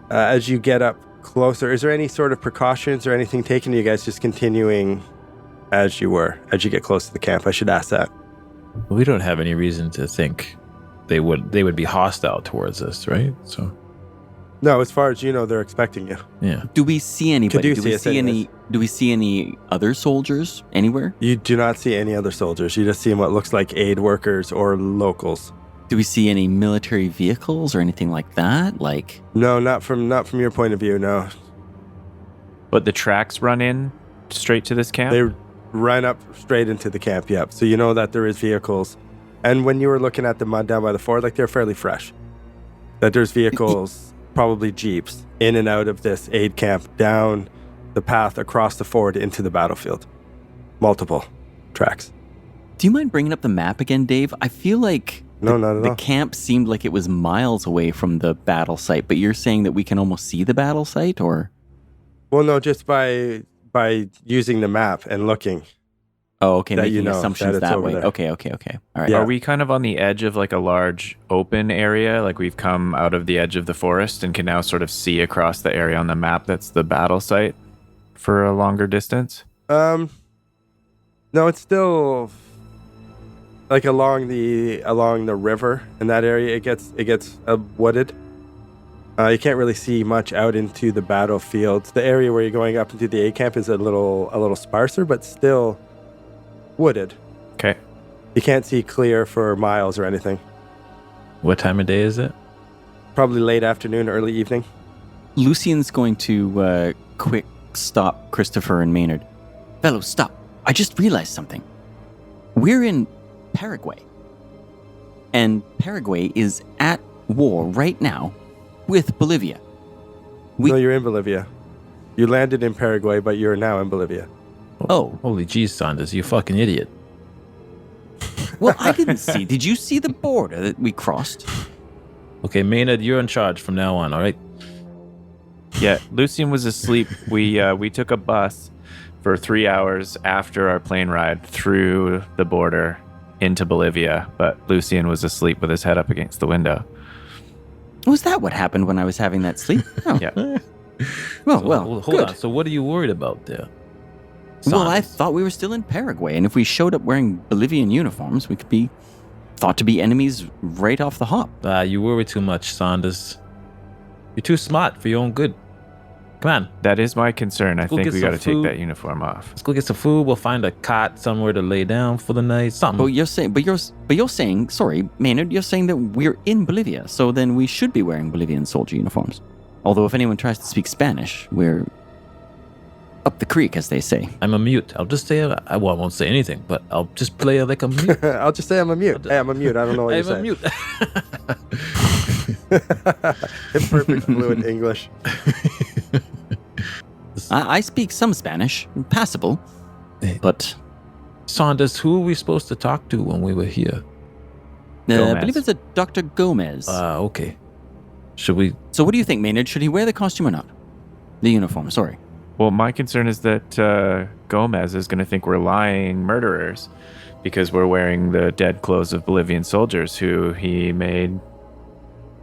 As you get up closer, is there any sort of precautions or anything taken? Are you guys just continuing as you get close to the camp? I should ask that. We don't have any reason to think they would be hostile towards us, right? So No, as far as you know, they're expecting you. yeah. Do we see anybody? Caduceus, Do we see any other soldiers anywhere? You do not see any other soldiers. You just see what looks like aid workers or locals. Do we see any military vehicles or anything like that? Like, No, not from your point of view, no. But the tracks run in straight to this camp? They run up straight into the camp, yep. So you know that there is vehicles. And when you were looking at the mud down by the ford, they're fairly fresh. That there's vehicles, probably jeeps, in and out of this aid camp, down the path across the ford into the battlefield. Multiple tracks. do you mind bringing up the map again, Dave? I feel like No, not at the all. camp seemed like it was miles away from the battle site, but you're saying that we can almost see the battle site, or? Well, no, just by by using the map and looking. Oh, okay. That Making you know assumptions that that it's way. over there. Okay. All right. Yeah. Are we kind of on the edge of like a large open area? Like we've come out of the edge of the forest and can now sort of see across the area on the map that's the battle site for a longer distance? No, it's still like along the river in that area. It gets wooded. You can't really see much out into the battlefield. The area where you're going up into the A camp is a little sparser, but still wooded. Okay. You can't see clear for miles or anything. What time of day is it? Probably late afternoon, early evening. Lucian's going to quick stop Christopher and Maynard. Fellows, stop. I just realized something. We're in Paraguay. And Paraguay is at war right now with Bolivia. No, you're in Bolivia. You landed in Paraguay, but you're now in Bolivia. Oh. Holy jeez, Saunders, you fucking idiot. Well, I didn't see. Did you see the border that we crossed? Okay, Maynard, you're in charge from now on, all right? Yeah, Lucian was asleep. We took a bus for 3 hours after our plane ride through the border into Bolivia, but Lucian was asleep with his head up against the window. Was that what happened when I was having that sleep? Oh. Yeah. Well, Hold good. on. So what are you worried about there? Well, I Saunders? thought we were still in Paraguay, and if we showed up wearing Bolivian uniforms, we could be thought to be enemies right off the hop. You worry too much, Saunders. You're too smart for your own good. Come on, That is my concern. I Go think get we some got to take food. that uniform off. let's go get some food. We'll find a cot somewhere to lay down for the night. Something. But you're saying, sorry, Maynard, you're saying that we're in Bolivia, so then we should be wearing Bolivian soldier uniforms. Although if anyone tries to speak Spanish, we're up the creek, as they say. I'm a mute. I'll just say I won't say anything, but I'll just play like a mute. I'll just say I'm a mute. Hey, I'm a mute. I don't know what I'm you're a saying. mute. In perfect fluent English. I speak some Spanish, passable, but Saunders, who are we supposed to talk to when we were here? I Gomez. believe it's a Dr. Gomez. Okay. Should we? So what do you think, Maynard? Should he wear the costume or not? The uniform, sorry. Well, my concern is that Gomez is going to think we're lying murderers because we're wearing the dead clothes of Bolivian soldiers who he may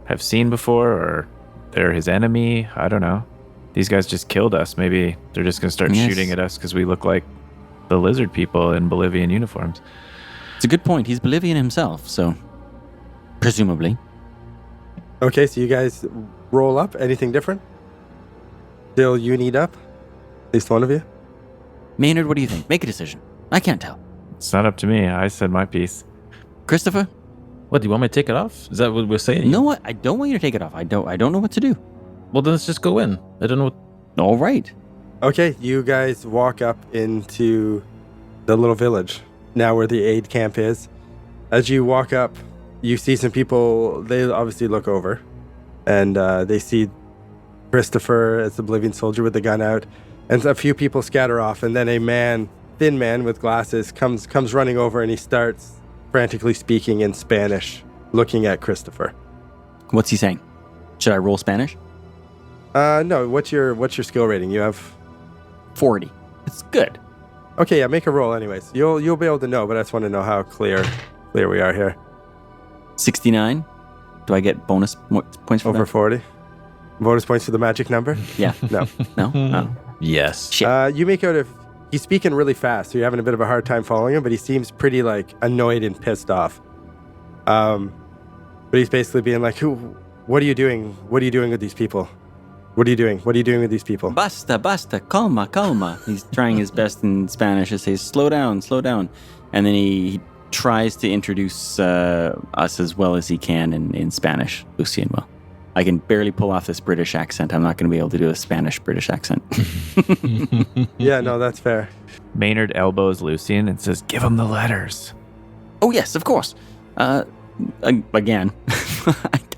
have seen before, or they're his enemy. I don't know. These guys just killed us. Maybe they're just going to start Yes. shooting at us because we look like the lizard people in Bolivian uniforms. It's a good point. He's Bolivian himself, so presumably. Okay, so you guys roll up. Anything different? Still, you need up? At least one of you? Maynard, what do you think? Make a decision. I can't tell. It's not up to me. I said my piece. Christopher? What, do you want me to take it off? Is that what we're saying? You know what? I don't want you to take it off. I don't know what to do. Well, then let's just go in. I don't know what... All right. Okay, you guys walk up into the little village, now where the aid camp is. As you walk up, you see some people. They obviously look over, and they see Christopher as the Bolivian soldier with the gun out, and a few people scatter off, and then a man, thin man with glasses, comes running over, and he starts frantically speaking in Spanish, looking at Christopher. What's he saying? Should I roll Spanish? No. What's your skill rating? You have 40. It's good. Okay, yeah. Make a roll, anyways. You'll be able to know, but I just want to know how clear we are here. 69. Do I get bonus points for Over that? 40. Bonus points for the magic number? Yeah. No. No? Oh. Yes. Shit. You make out if he's speaking really fast, so you're having a bit of a hard time following him, but he seems pretty like annoyed and pissed off. But he's basically being like, what are you doing? What are you doing with these people? What are you doing? What are you doing with these people? Basta, calma, calma. He's trying his best in Spanish to say, slow down. And then he tries to introduce us as well as he can in Spanish, Lucian will. I can barely pull off this British accent. I'm not going to be able to do a Spanish-British accent. Yeah, no, that's fair. Maynard elbows Lucian and says, "Give him the letters." Oh, yes, of course. Again,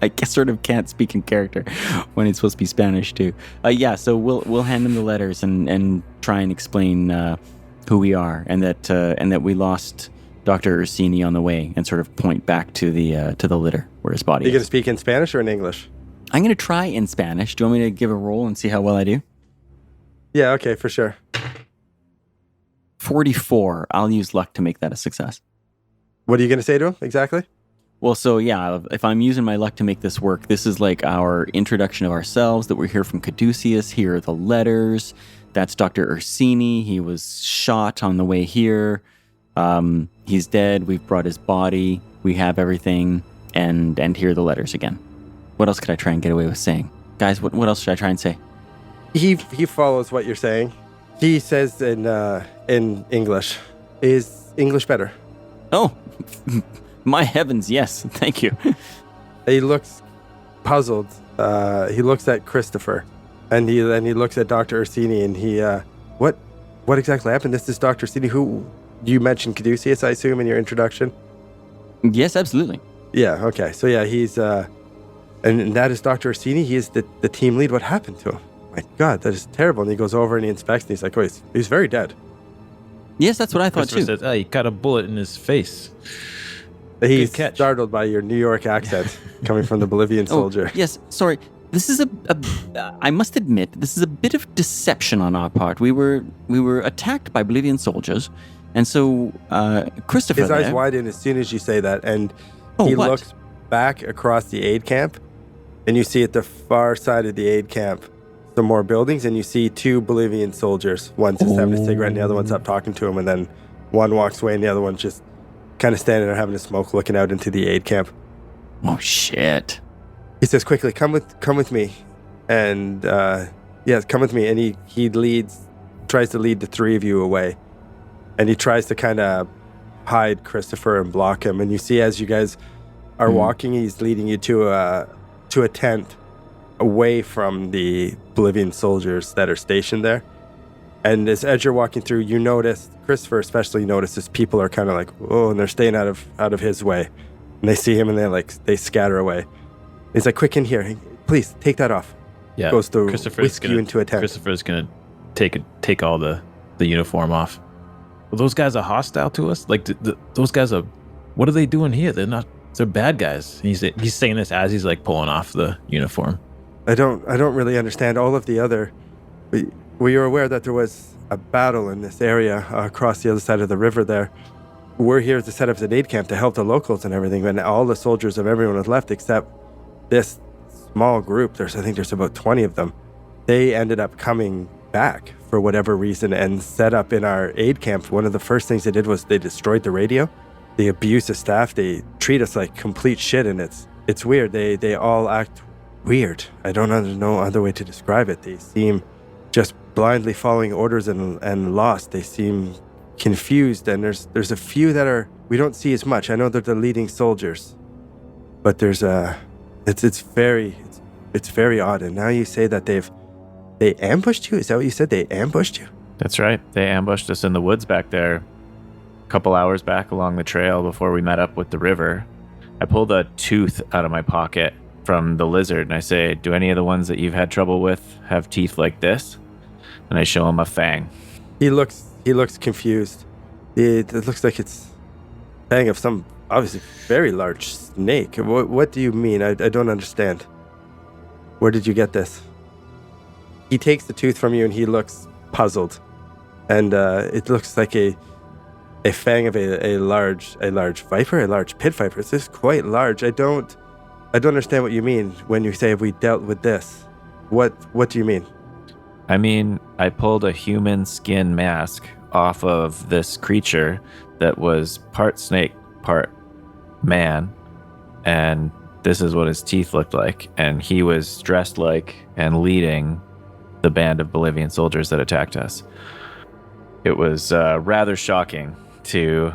I sort of can't speak in character when it's supposed to be Spanish, too. Yeah, so we'll hand him the letters and try and explain who we are and that we lost Dr. Ursini on the way and sort of point back to the litter where his Are body you going to is. speak in Spanish or in English? I'm going to try in Spanish. Do you want me to give a roll and see how well I do? Yeah, okay, for sure. 44. I'll use luck to make that a success. What are you going to say to him exactly? Well, so yeah, if I'm using my luck to make this work, this is like our introduction of ourselves, that we're here from Caduceus. Here are the letters. That's Dr. Ursini. He was shot on the way here. He's dead. We've brought his body. We have everything. And here are the letters again. What else could I try and get away with saying? Guys, what else should I try and say? He follows what you're saying. He says in English. Is English better? Oh, my heavens, yes. Thank you. He looks puzzled. He looks at Christopher, and he looks at Dr. Ursini, and he, what exactly happened? This is Dr. Ursini, who you mentioned Caduceus, I assume, in your introduction? Yes, absolutely. Yeah, okay. So yeah, he's, and that is Dr. Ursini. He is the team lead. What happened to him? My God, that is terrible. And he goes over and he inspects, and he's like, oh, he's very dead. Yes, that's what I thought too. Says, he got a bullet in his face. He's startled by your New York accent coming from the Bolivian soldier. Yes, sorry. This is I must admit, this is a bit of deception on our part. We were attacked by Bolivian soldiers, and so Christopher. His eyes widen as soon as you say that, and he looks back across the aid camp, and you see at the far side of the aid camp some more buildings, and you see two Bolivian soldiers. One's just having a cigarette, and the other one's up talking to him, and then one walks away, and the other one's just kind of standing there having a smoke, looking out into the aid camp. Oh shit! He says quickly, "Come with me," and yes, come with me. And he tries to lead the three of you away, and he tries to kind of hide Christopher and block him. And you see, as you guys are walking, he's leading you to a tent away from the Bolivian soldiers that are stationed there. And as you're walking through, you notice, Christopher especially notices, people are kind of like, oh, and they're staying out of his way. And they see him and they scatter away. He's like, quick in here. Please, take that off. Yeah. Goes to whisk you into a tent. Christopher's going to take all the uniform off. Well, those guys are hostile to us? Like, those guys are, what are they doing here? They're bad guys. He's saying this as he's like pulling off the uniform. I don't really understand all of the other. Were you aware that there was a battle in this area across the other side of the river there? We're here to set up an aid camp to help the locals and everything, and all the soldiers of everyone has left except this small group. I think there's about 20 of them. They ended up coming back for whatever reason and set up in our aid camp. One of the first things they did was they destroyed the radio. They abuse the staff. They treat us like complete shit, and it's weird. They all act weird. I don't know other way to describe it. They seem just blindly following orders and lost. They seem confused, and there's a few that we don't see as much. I know they're the leading soldiers, but there's it's very odd. And now you say that they ambushed you? Is that what you said? They ambushed you? That's right. They ambushed us in the woods back there a couple hours back along the trail before we met up with the river. I pulled a tooth out of my pocket from the lizard, and I say, do any of the ones that you've had trouble with have teeth like this? And I show him a fang. He looks confused. It looks like it's a fang of some obviously very large snake. What do you mean? I don't understand. Where did you get this? He takes the tooth from you and he looks puzzled. And it looks like a fang of a large viper, a large pit viper. It's just quite large. I don't understand what you mean when you say, have we dealt with this? What do you mean? I mean, I pulled a human skin mask off of this creature that was part snake, part man, and this is what his teeth looked like. And he was dressed like and leading the band of Bolivian soldiers that attacked us. It was rather shocking to,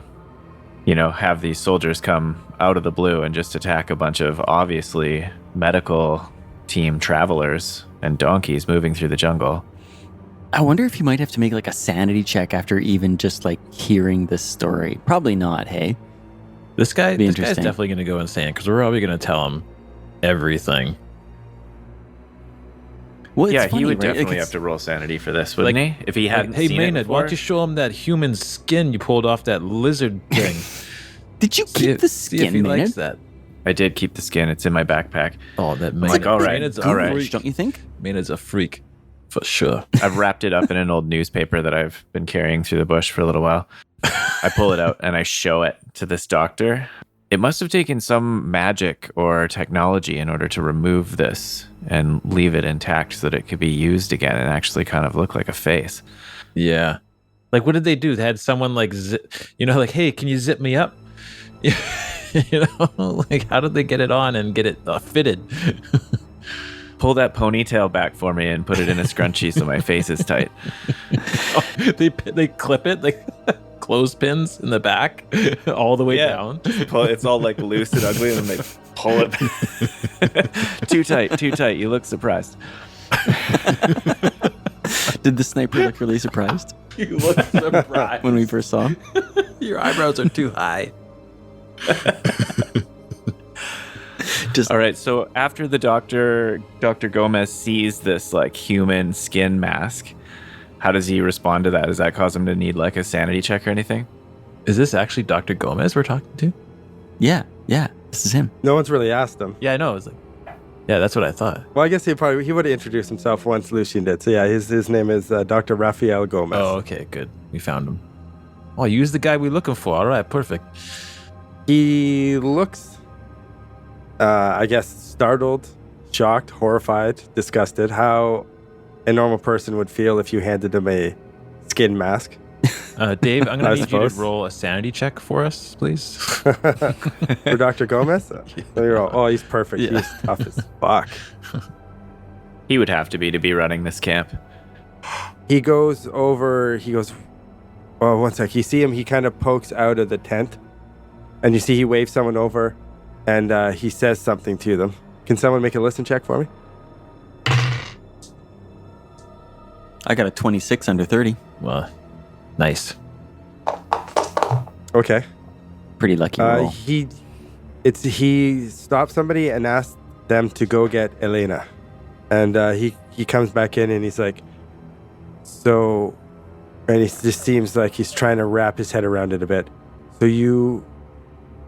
have these soldiers come out of the blue and just attack a bunch of obviously medical team travelers and donkeys moving through the jungle. I wonder if you might have to make like a sanity check after even just like hearing this story. Probably not, hey? This guy's definitely going to go insane because we're probably going to tell him everything. Well, yeah, funny, he would right? definitely have to roll sanity for this, wouldn't he? If he hadn't seen Maynard, it before. why don't you show him that human skin you pulled off that lizard thing? Did you keep the skin, see if he Maynard? likes that. I did keep the skin. It's in my backpack. Oh, that I'm like, all right, Maynard's all right. Freak, don't you think? Maynard's a freak. For sure. I've wrapped it up in an old newspaper that I've been carrying through the bush for a little while. I pull it out and I show it to this doctor. It must have taken some magic or technology in order to remove this and leave it intact so that it could be used again and actually kind of look like a face. Yeah. Like, what did they do? They had someone like, like, hey, can you zip me up? Like, how did they get it on and get it fitted? Pull that ponytail back for me and put it in a scrunchie so my face is tight. They clip it like clothespins in the back all the way down. It's all like loose and ugly, and then they pull it. Too tight. You look surprised. Did the sniper look really surprised? You look surprised when we first saw him. Your eyebrows are too high. All right, so after the Dr. Gomez sees this like human skin mask, how does he respond to that? Does that cause him to need like a sanity check or anything? Is this actually Dr. Gomez we're talking to? Yeah, this is him. No one's really asked him. Yeah, I know. It's like, yeah, that's what I thought. Well, I guess he would have introduced himself once Lucien did. So yeah, his name is Dr. Rafael Gomez. Oh, okay, good. We found him. Oh, use the guy we're looking for. All right, perfect. He looks, I guess, startled, shocked, horrified, disgusted. How a normal person would feel if you handed him a skin mask. Dave, I'm going to need you to roll a sanity check for us, please. For Dr. Gomez? Oh, he's perfect. Yeah. He's tough as fuck. He would have to be running this camp. He goes, oh, one sec. You see him, he kind of pokes out of the tent. And you see he waves someone over, and he says something to them. Can someone make a listen check for me? I got a 26 under 30. Well, nice. Okay. Pretty lucky roll. He stops somebody and asks them to go get Elena. And he comes back in and he's like, and he just seems like he's trying to wrap his head around it a bit. So you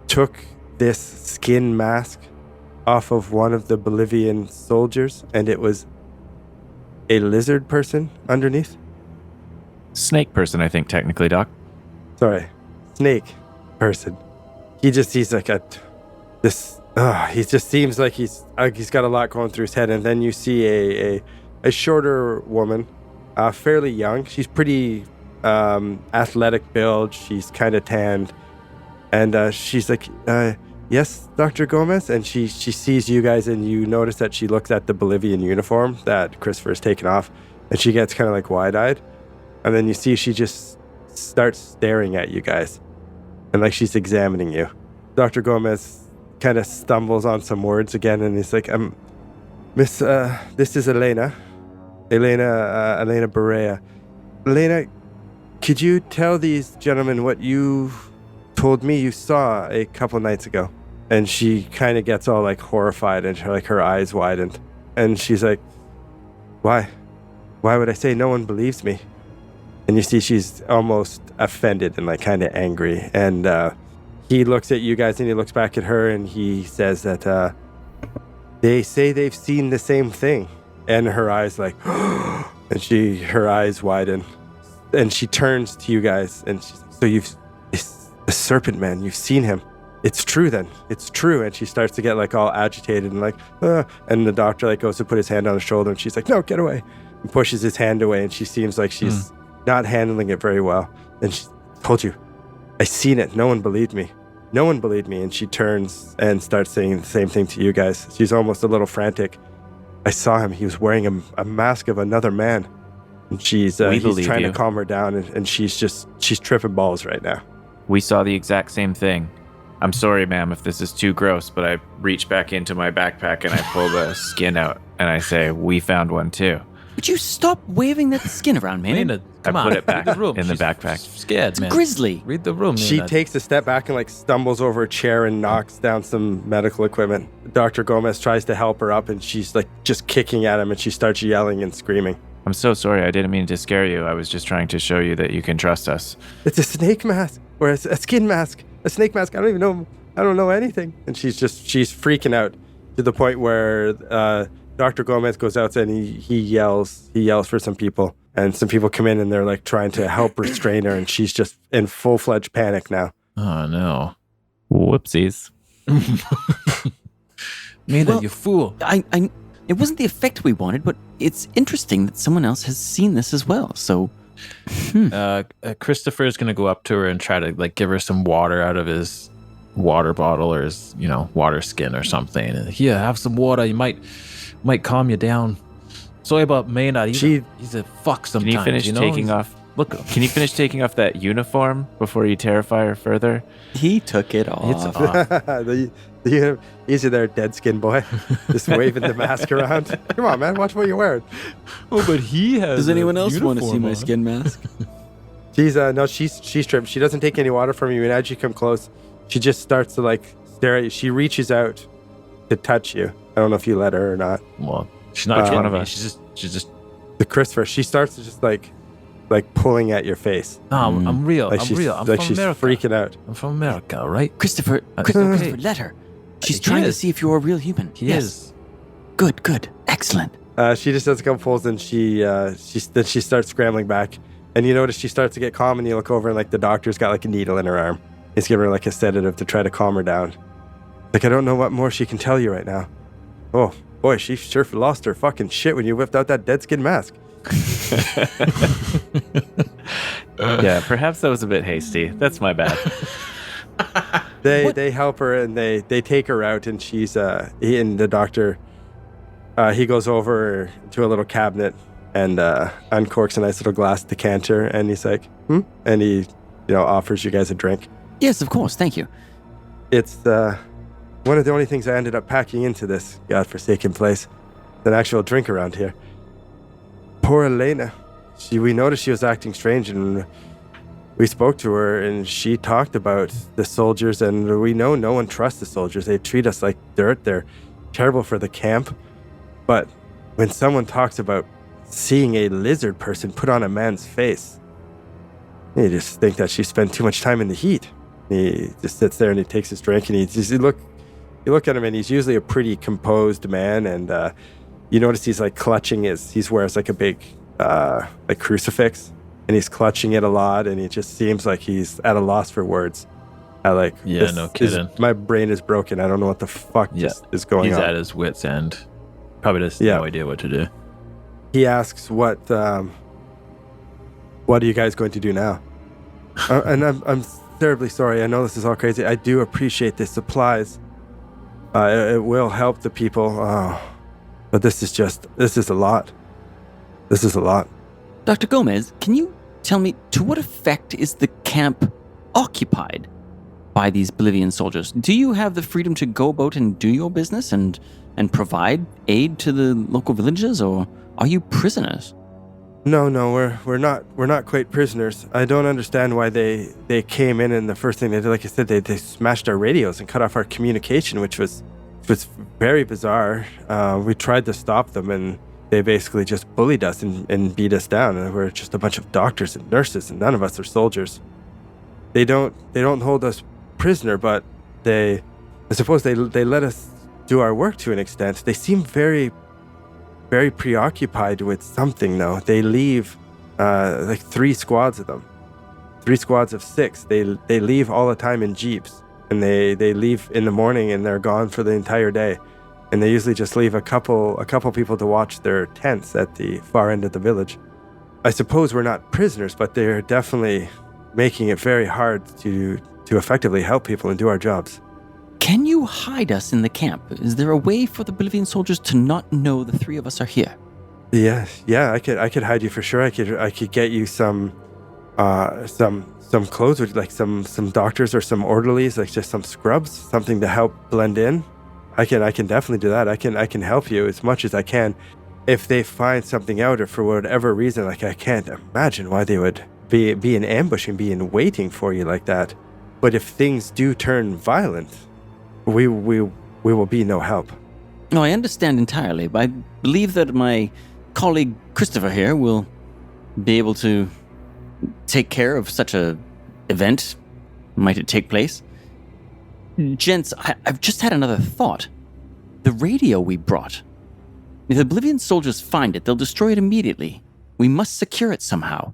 took this skin mask off of one of the Bolivian soldiers, and it was a lizard person underneath? Snake person, I think, technically, Doc. Sorry, snake person. He just sees like he just seems like he's got a lot going through his head. And then you see a shorter woman, fairly young. She's pretty athletic build. She's kind of tanned. And she's like, yes, Dr. Gomez? And she sees you guys, and you notice that she looks at the Bolivian uniform that Christopher has taken off, and she gets kind of like wide-eyed. And then you see she just starts staring at you guys, and like she's examining you. Dr. Gomez kind of stumbles on some words again, and he's like, Miss, this is Elena Berea. Elena, could you tell these gentlemen what you told me you saw a couple nights ago? And she kind of gets all like horrified, and her eyes widened, and she's like, why would I say? No one believes me. And you see she's almost offended and like kind of angry. And he looks at you guys and he looks back at her, and he says that they say they've seen the same thing. And her eyes like and her eyes widen, and she turns to you guys, and she's like, so it's the Serpent Man, you've seen him. It's true then. It's true. And she starts to get like all agitated and like, and the doctor like goes to put his hand on her shoulder, and she's like, no, get away, and pushes his hand away. And she seems like she's not handling it very well. And she told you, I seen it. No one believed me. And she turns and starts saying the same thing to you guys. She's almost a little frantic. I saw him. He was wearing a mask of another man. And he's trying to calm her down, and she's tripping balls right now. We saw the exact same thing. I'm sorry, ma'am, if this is too gross, but I reach back into my backpack and I pull the skin out, and I say, we found one too. Would you stop waving that skin around, man? I put it back in the backpack. Scared, man. Grizzly. Read the room. She takes a step back and like stumbles over a chair and knocks down some medical equipment. Dr. Gomez tries to help her up, and she's like just kicking at him, and she starts yelling and screaming. I'm so sorry. I didn't mean to scare you. I was just trying to show you that you can trust us. It's a snake mask, or a skin mask. A snake mask. I don't know anything. And she's freaking out to the point where Dr. Gomez goes outside and he yells for some people. And some people come in and they're like trying to help restrain her. And she's just in full-fledged panic now. Oh, no. Whoopsies. Maynard, you fool. It wasn't the effect we wanted, but it's interesting that someone else has seen this as well. So, Christopher is going to go up to her and try to like give her some water out of his water bottle or his, water skin or something. And here, have some water. You might calm you down. Sorry about Maynard. He's a fuck sometimes. Can you finish taking off? Look, can you finish taking off that uniform before you terrify her further? He took it off. It's off. Easy there, dead skin boy. Just waving the mask around. Come on, man. Watch what you're wearing. Oh, but he has. Does anyone else want to see my skin mask? She's stripped. She doesn't take any water from you, and as you come close, she just starts to like stare at you. She reaches out to touch you. I don't know if you let her or not. Well, she's not one of us. She's just. The Christopher. She starts to just like pulling at your face. No, I'm real. Like I'm she's, real. I'm like from she's America. freaking out. I'm from America, right? Christopher, okay. let her. She's He trying to is. see if you're a real human. He Yes. is. Good. Excellent. She just does a couple pulls and she starts scrambling back. And you notice she starts to get calm and you look over and like the doctor's got like a needle in her arm. He's giving her like a sedative to try to calm her down. Like, I don't know what more she can tell you right now. Oh, boy, she sure lost her fucking shit when you whipped out that dead skin mask. Yeah, perhaps that was a bit hasty. That's my bad. They help her and they take her out and she's the doctor he goes over to a little cabinet and uncorks a nice little glass decanter and he's like, and he offers you guys a drink. Yes, of course. Thank you. It's one of the only things I ended up packing into this godforsaken place. An actual drink around here. Poor Elena. We noticed she was acting strange and we spoke to her and she talked about the soldiers and we know no one trusts the soldiers. They treat us like dirt. They're terrible for the camp. But when someone talks about seeing a lizard person put on a man's face, you just think that she spent too much time in the heat. He just sits there and he takes his drink and you look at him and he's usually a pretty composed man and you notice he's like clutching he wears like a big like crucifix and he's clutching it a lot and it just seems like he's at a loss for words. No kidding. My brain is broken. I don't know what the fuck is going on. He's at his wit's end. Probably has no idea what to do. He asks, "What are you guys going to do now?" And I'm terribly sorry. I know this is all crazy. I do appreciate the supplies. It will help the people. But this is a lot. This is a lot. Dr. Gomez, can you tell me to what effect is the camp occupied by these Bolivian soldiers? Do you have the freedom to go about and do your business and provide aid to the local villages, or are you prisoners? No, we're not quite prisoners. I don't understand why they came in and the first thing they did, like I said, they smashed our radios and cut off our communication, which was very bizarre. We tried to stop them and they basically just bullied us and beat us down. And we're just a bunch of doctors and nurses and none of us are soldiers. They don't hold us prisoner, but I suppose they let us do our work to an extent. They seem very, very preoccupied with something though. They leave like 3 squads of them. 3 squads of 6. They leave all the time in jeeps. And they leave in the morning and they're gone for the entire day. And they usually just leave a couple people to watch their tents at the far end of the village. I suppose we're not prisoners, but they're definitely making it very hard to effectively help people and do our jobs. Can you hide us in the camp? Is there a way for the Bolivian soldiers to not know the 3 of us are here? Yeah, I could hide you for sure. I could get you some clothes, with like some doctors or some orderlies, like just some scrubs, something to help blend in. I can definitely do that. I can help you as much as I can. If they find something out or for whatever reason, like I can't imagine why they would be in ambush and be in waiting for you like that. But if things do turn violent, we will be no help. No, I understand entirely, but I believe that my colleague Christopher here will be able to take care of such a event, might it take place. Gents, I've just had another thought. The radio we brought, If the Oblivion soldiers find it, they'll destroy it immediately. We must secure it somehow.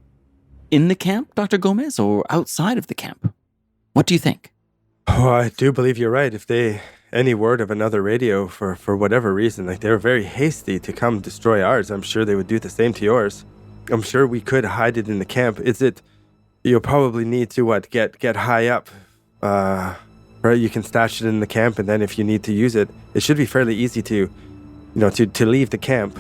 In the camp, Dr. Gomez, or outside of the camp? What do you think? Oh, I do believe you're right. If any word of another radio for whatever reason, like they were very hasty to come destroy ours, I'm sure they would do the same to yours. I'm sure we could hide it in the camp. You'll probably need to get high up. Right, you can stash it in the camp, and then if you need to use it, it should be fairly easy to leave the camp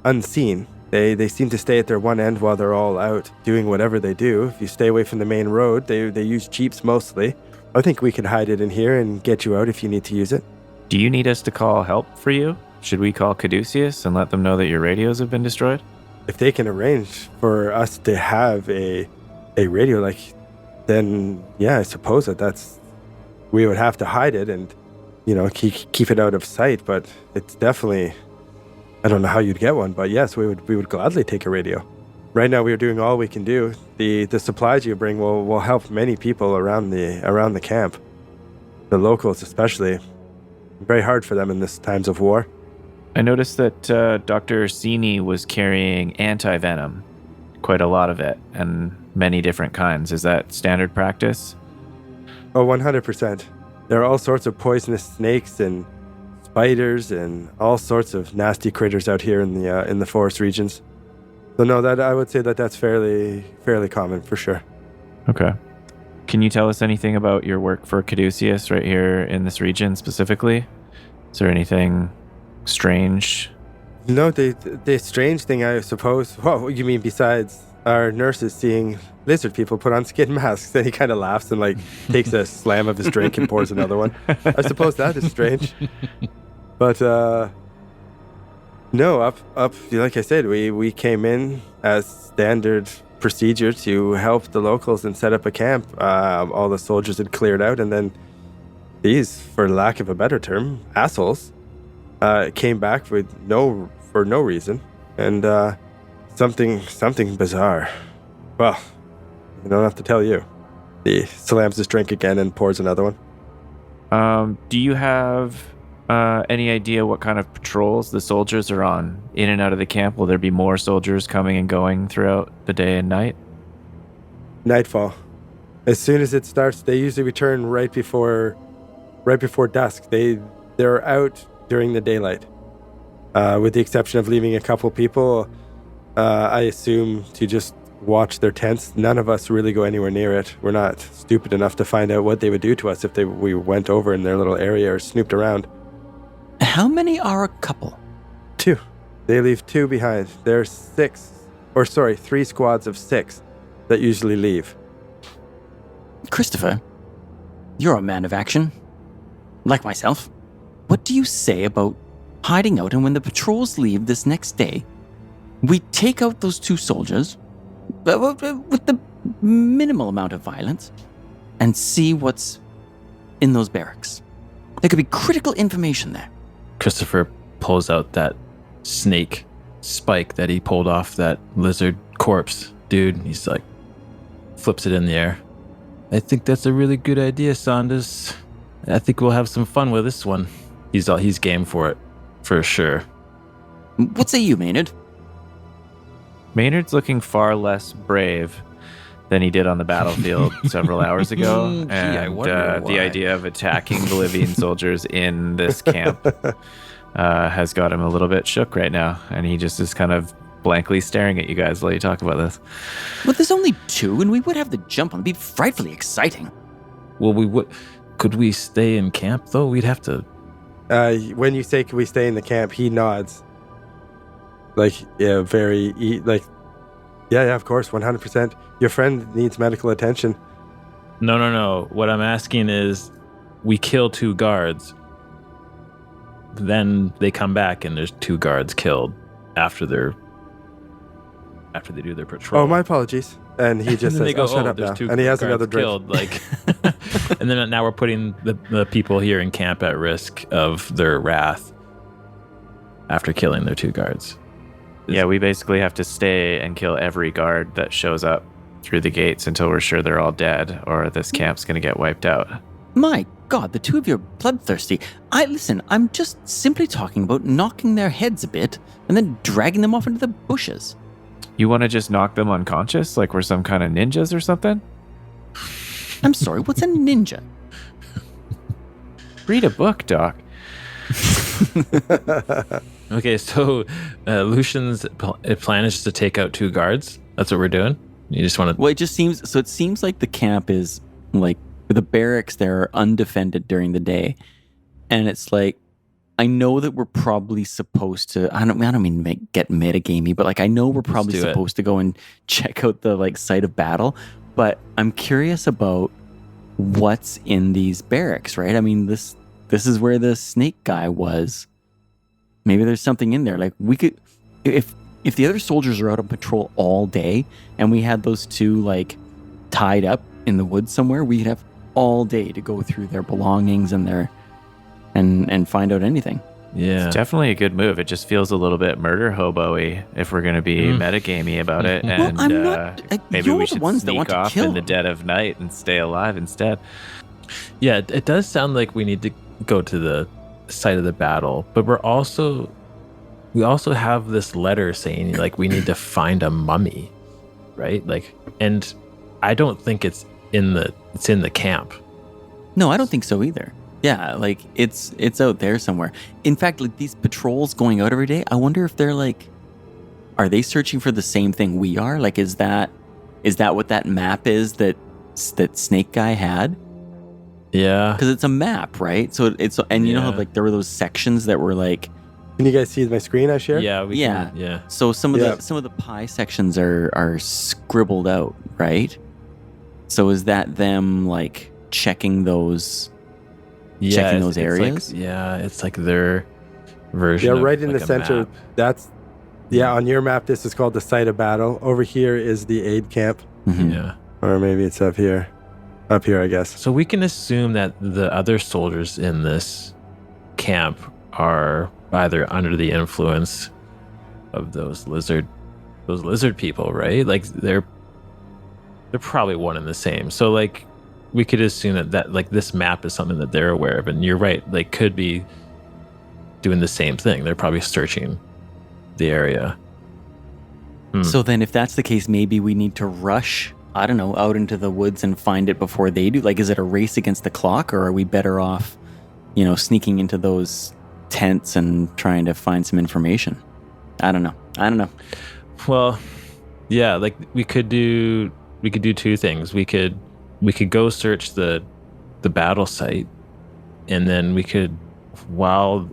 unseen. They seem to stay at their one end while they're all out doing whatever they do. If you stay away from the main road, they use jeeps mostly. I think we could hide it in here and get you out if you need to use it. Do you need us to call help for you? Should we call Caduceus and let them know that your radios have been destroyed? If they can arrange for us to have a radio, then yeah, I suppose we would have to hide it and, keep it out of sight. But it's definitely, I don't know how you'd get one, but yes, we would gladly take a radio. Right now, we are doing all we can do. The supplies you bring will help many people around the camp. The locals, especially, very hard for them in this times of war. I noticed that Dr. Orsini was carrying anti-venom, quite a lot of it, and many different kinds. Is that standard practice? Oh, 100%. There are all sorts of poisonous snakes and spiders and all sorts of nasty critters out here in the forest regions. So no, that I would say that's fairly common for sure. Okay. Can you tell us anything about your work for Caduceus right here in this region specifically? Is there anything strange? No, the strange thing, I suppose. Well, you mean besides our nurses seeing lizard people put on skin masks? Then he kind of laughs and takes a slam of his drink and pours another one. I suppose that is strange. But no, up. Like I said, we came in as standard procedure to help the locals and set up a camp. All the soldiers had cleared out, and then these, for lack of a better term, assholes, came back for no reason, and something bizarre. Well, I don't have to tell you. He slams his drink again and pours another one. Do you have any idea what kind of patrols the soldiers are on in and out of the camp? Will there be more soldiers coming and going throughout the day and night? Nightfall. As soon as it starts, they usually return right before dusk. They're out during the daylight, with the exception of leaving a couple people. I assume to just watch their tents. None of us really go anywhere near it. We're not stupid enough to find out what they would do to us if we went over in their little area or snooped around. How many are a couple? 2. They leave 2 behind. There's 3 squads of 6 that usually leave. Christopher, you're a man of action. Like myself. What do you say about hiding out, and when the patrols leave this next day, we take out those 2 soldiers with the minimal amount of violence and see what's in those barracks? There could be critical information there. Christopher pulls out that snake spike that he pulled off that lizard corpse dude. He's flips it in the air. I think that's a really good idea, Saunders. I think we'll have some fun with this one. He's game for it, for sure. What say you, Maynard? Maynard's looking far less brave than he did on the battlefield several hours ago. And the idea of attacking Bolivian soldiers in this camp has got him a little bit shook right now. And he just is kind of blankly staring at you guys while you talk about this. Well, there's only 2, and we would have the jump on. It'd be frightfully exciting. Well, we would. Could we stay in camp, though? We'd have to... When you say, can we stay in the camp, he nods. Yeah, of course, 100%. Your friend needs medical attention. No. What I'm asking is, we kill 2 guards. Then they come back and there's 2 guards killed after they do their patrol. Oh, my apologies. And he just says, shut up now. And he has another drink. Killed, and then now we're putting the people here in camp at risk of their wrath after killing their 2 guards. Yeah, we basically have to stay and kill every guard that shows up through the gates until we're sure they're all dead, or this camp's going to get wiped out. My God, the two of you are bloodthirsty. Listen, I'm just simply talking about knocking their heads a bit and then dragging them off into the bushes. You want to just knock them unconscious like we're some kind of ninjas or something? I'm sorry, what's a ninja? Read a book, Doc. Okay, so Lucian's plan is just to take out 2 guards. That's what we're doing. You just want to... Well, it seems like the camp is like the barracks there are undefended during the day. And it's like, I know that we're probably supposed to, I don't mean to get metagamey, but like, I know we're probably supposed to go and check out the like site of battle, but I'm curious about what's in these barracks, right? I mean, this is where the snake guy was. Maybe there's something in there. Like we could, if the other soldiers are out on patrol all day and we had those 2 like tied up in the woods somewhere, we'd have all day to go through their belongings and their and find out anything. Yeah, it's definitely a good move. It just feels a little bit murder hobo-y if we're going to be metagamey about it. And well, I'm not, maybe we should ones sneak off in the dead of night and stay alive instead. Yeah, it does sound like we need to go to the site of the battle, but we also have this letter saying like we need to find a mummy, right? Like, and I don't think it's in the camp. No, I don't think so either. Yeah, like it's out there somewhere. In fact, like these patrols going out every day, I wonder if they're like, are they searching for the same thing we are? Like, is that what that map is that Snake Guy had? Yeah, because it's a map, right? So it's you know how like there were those sections that were like. Can you guys see my screen I shared? Yeah, yeah. So some of the pie sections are scribbled out, right? So is that them like checking those? Checking those areas? It's like their version. Yeah, right of in like the center. map. That's on your map. This is called the site of battle. Over here is the aid camp. Mm-hmm. Yeah, or maybe it's up here, I guess. So we can assume that the other soldiers in this camp are either under the influence of those lizard people, right? Like they're probably one and the same. So like we could assume that like this map is something that they're aware of, and you're right, they could be doing the same thing. They're probably searching the area. So then if that's the case, maybe we need to rush, I don't know, out into the woods and find it before they do. Like, is it a race against the clock, or are we better off, sneaking into those tents and trying to find some information? I don't know. Well, yeah, like we could do 2 things. We could go search the battle site, and then we could, while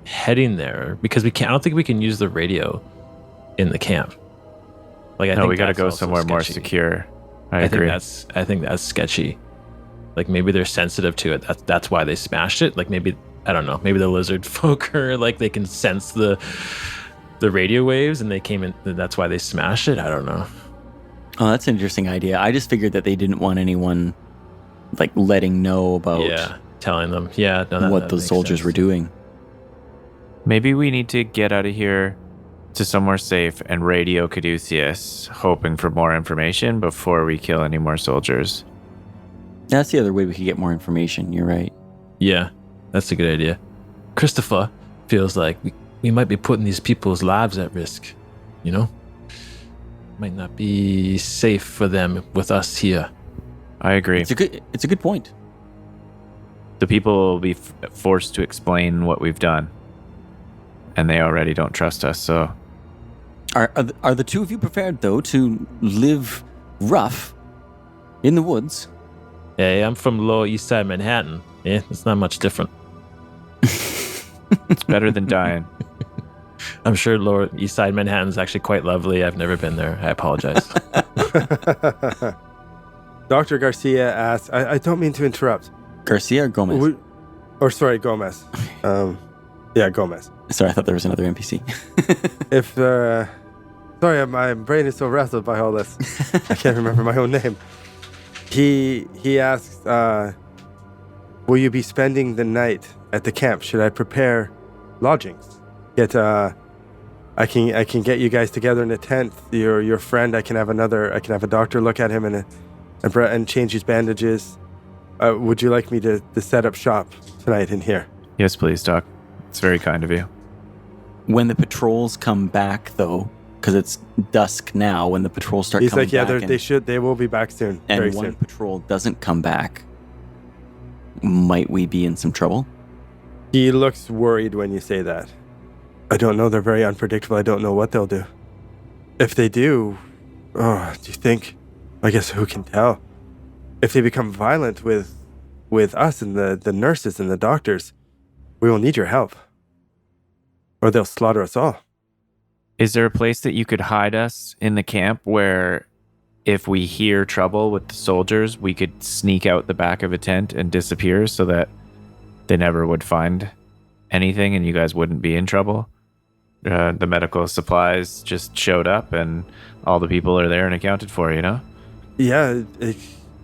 heading there, because I don't think we can use the radio in the camp. Like, I think we got to go also somewhere more sketchy. secure. I agree. I think that's sketchy. Like maybe they're sensitive to it. That's why they smashed it. Like maybe, I don't know. Maybe the lizard folk are like they can sense the radio waves, and they came in. That's why they smashed it. I don't know. Oh, that's an interesting idea. I just figured that they didn't want anyone like letting know about telling them what those soldiers were doing. Maybe we need to get out of here to somewhere safe and radio Caduceus, hoping for more information before we kill any more soldiers. That's the other way we could get more information. You're right. Yeah, that's a good idea. Christopher feels like we might be putting these people's lives at risk, Might not be safe for them with us here. I agree. It's a good point. The people will be forced to explain what we've done, and they already don't trust us. So, are the 2 of you prepared though to live rough in the woods? Hey, I'm from Lower East Side Manhattan. Yeah, it's not much different. It's better than dying. I'm sure Lower East Side Manhattan is actually quite lovely. I've never been there. I apologize. Dr. Garcia asks, I don't mean to interrupt. Garcia or Gomez? Gomez. Gomez. Sorry, I thought there was another NPC. Sorry, my brain is so rattled by all this. I can't remember my own name. He asks, will you be spending the night at the camp? Should I prepare lodgings? I can get you guys together in a tent. Your friend, I can have a doctor look at him and change his bandages. would you like me to set up shop tonight in here? Yes, please, Doc. It's very kind of you. When the patrols come back, though, because it's dusk now, when the patrols start coming back... He's like, they will be back soon, very and soon. one patrol doesn't come back, might we be in some trouble? He looks worried when you say that. I don't know, they're very unpredictable. I don't know what they'll do. If they do, do you think... I guess who can tell? If they become violent with us and the nurses and the doctors, we will need your help. Or they'll slaughter us all. Is there a place that you could hide us in the camp where if we hear trouble with the soldiers, we could sneak out the back of a tent and disappear so that they never would find anything and you guys wouldn't be in trouble? The medical supplies just showed up and all the people are there and accounted for, you know? Yeah,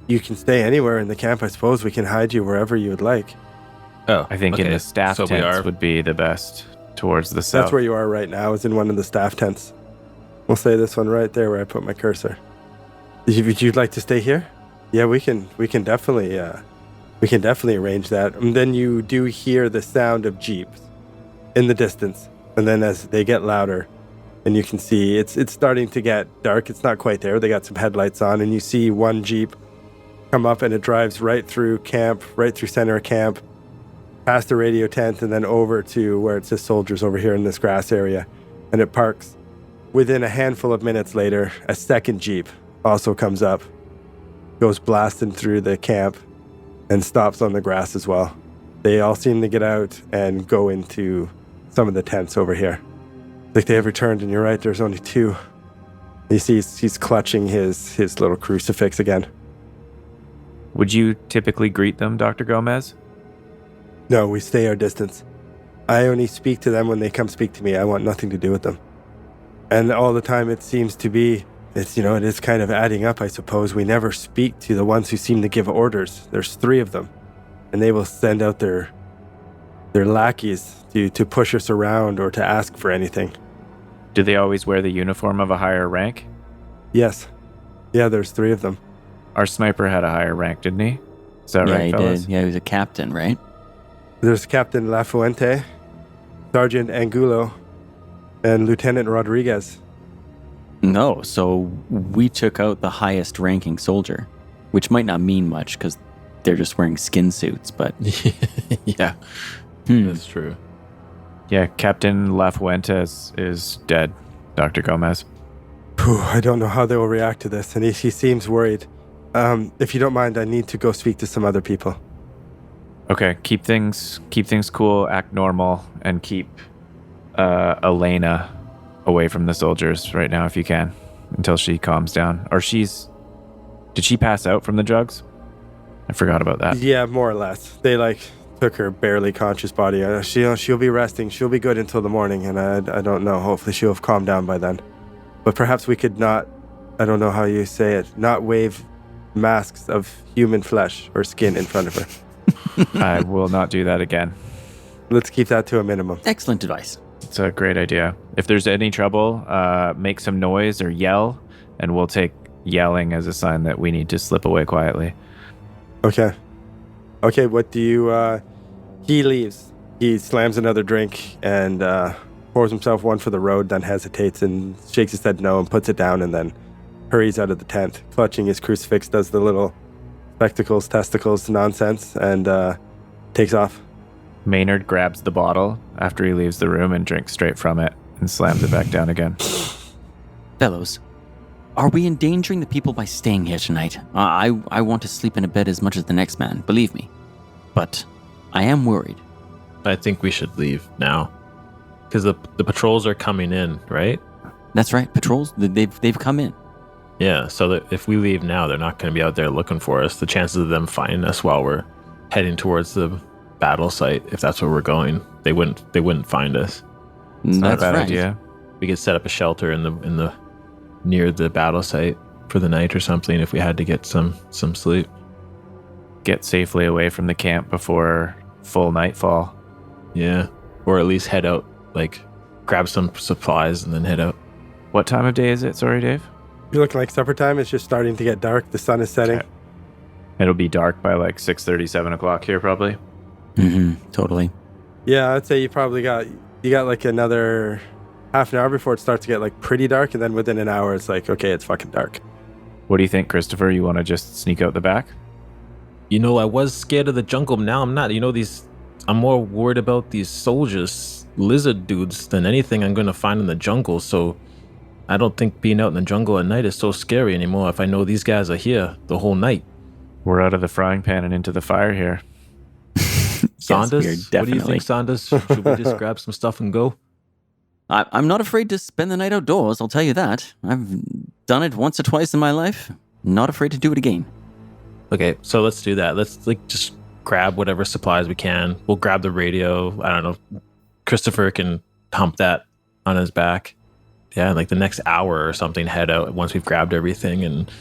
you can stay anywhere in the camp, I suppose. We can hide you wherever you would like. Oh, I think in the staff tents would be the best towards the south. That's where you are right now, is in one of the staff tents. We'll say this one right there where I put my cursor. Would you like to stay here? Yeah, we can definitely arrange that. And then you do hear the sound of jeeps in the distance. And then as they get louder, and you can see it's starting to get dark. It's not quite there. They got some headlights on, and you see one jeep come up, and it drives right through camp, right through center of camp, past the radio tent, and then over to where it says soldiers over here in this grass area. And it parks. Within a handful of minutes later, a second jeep also comes up, goes blasting through the camp, and stops on the grass as well. They all seem to get out and go into some of the tents over here. Like they have returned, and you're right, there's only two. You see he's clutching his little crucifix again. Would you typically greet them, Dr. Gomez? No, we stay our distance. I only speak to them when they come speak to me. I want nothing to do with them. And all the time it seems to be, it is kind of adding up, I suppose. We never speak to the ones who seem to give orders. There's 3 of them. And they will send out their lackeys to push us around or to ask for anything. Do they always wear the uniform of a higher rank? Yes. Yeah, there's 3 of them. Our sniper had a higher rank, didn't he? Is that right, fellas? Did. Yeah, he was a captain, right? There's Captain Lafuente, Sergeant Angulo, and Lieutenant Rodriguez. No, so we took out the highest ranking soldier, which might not mean much because they're just wearing skin suits, but... Yeah, that's true. Yeah, Captain Lafuentes is dead, Dr. Gomez. I don't know how they will react to this, and he seems worried. If you don't mind, I need to go speak to some other people. Okay, keep things cool, act normal, and keep Elena away from the soldiers right now if you can, until she calms down. Or did she pass out from the drugs? I forgot about that. Yeah, more or less. They took her barely conscious body. She'll be resting. She'll be good until the morning, and I don't know. Hopefully she'll have calmed down by then. But perhaps we could not, I don't know how you say it, not wave masks of human flesh or skin in front of her. I will not do that again. Let's keep that to a minimum. Excellent advice. It's a great idea. If there's any trouble, make some noise or yell, and we'll take yelling as a sign that we need to slip away quietly. Okay, what do you... He leaves. He slams another drink and pours himself one for the road, then hesitates and shakes his head no and puts it down and then hurries out of the tent, clutching his crucifix, does the little spectacles, testicles nonsense, and takes off. Maynard grabs the bottle after he leaves the room and drinks straight from it and slams it back down again. Fellows, are we endangering the people by staying here tonight? I want to sleep in a bed as much as the next man, believe me. But I am worried. I think we should leave now. Because the patrols are coming in, right? That's right, patrols, they've come in. Yeah, so that if we leave now, they're not going to be out there looking for us. The chances of them finding us while we're heading towards the battle site, if that's where we're going, they wouldn't find us. It's not a bad right. idea. We could set up a shelter in the near the battle site for the night or something if we had to get some sleep. Get safely away from the camp before full nightfall. Yeah, or at least head out, grab some supplies and then head out. What time of day is it? Sorry, Dave. You're looking like supper time. It's just starting to get dark. The sun is setting. Okay. It'll be dark by like 6:30, 7 o'clock here probably. Totally. Yeah, I'd say you got like another half an hour before it starts to get like pretty dark, and then within an hour it's like, okay, it's fucking dark. What do you think, Christopher? You want to just sneak out the back? You know, I was scared of the jungle. Now I'm not. You know, I'm more worried about these soldiers, lizard dudes, than anything I'm going to find in the jungle. So I don't think being out in the jungle at night is so scary anymore if I know these guys are here the whole night. We're out of the frying pan and into the fire here. Saunders, yes, what do you think, Saunders? Should we just grab some stuff and go? I'm not afraid to spend the night outdoors, I'll tell you that. I've done it once or twice in my life. Not afraid to do it again. Okay, so let's do that. Let's just grab whatever supplies we can. We'll grab the radio. I don't know. Christopher can hump that on his back. Yeah, like the next hour or something, head out once we've grabbed everything. And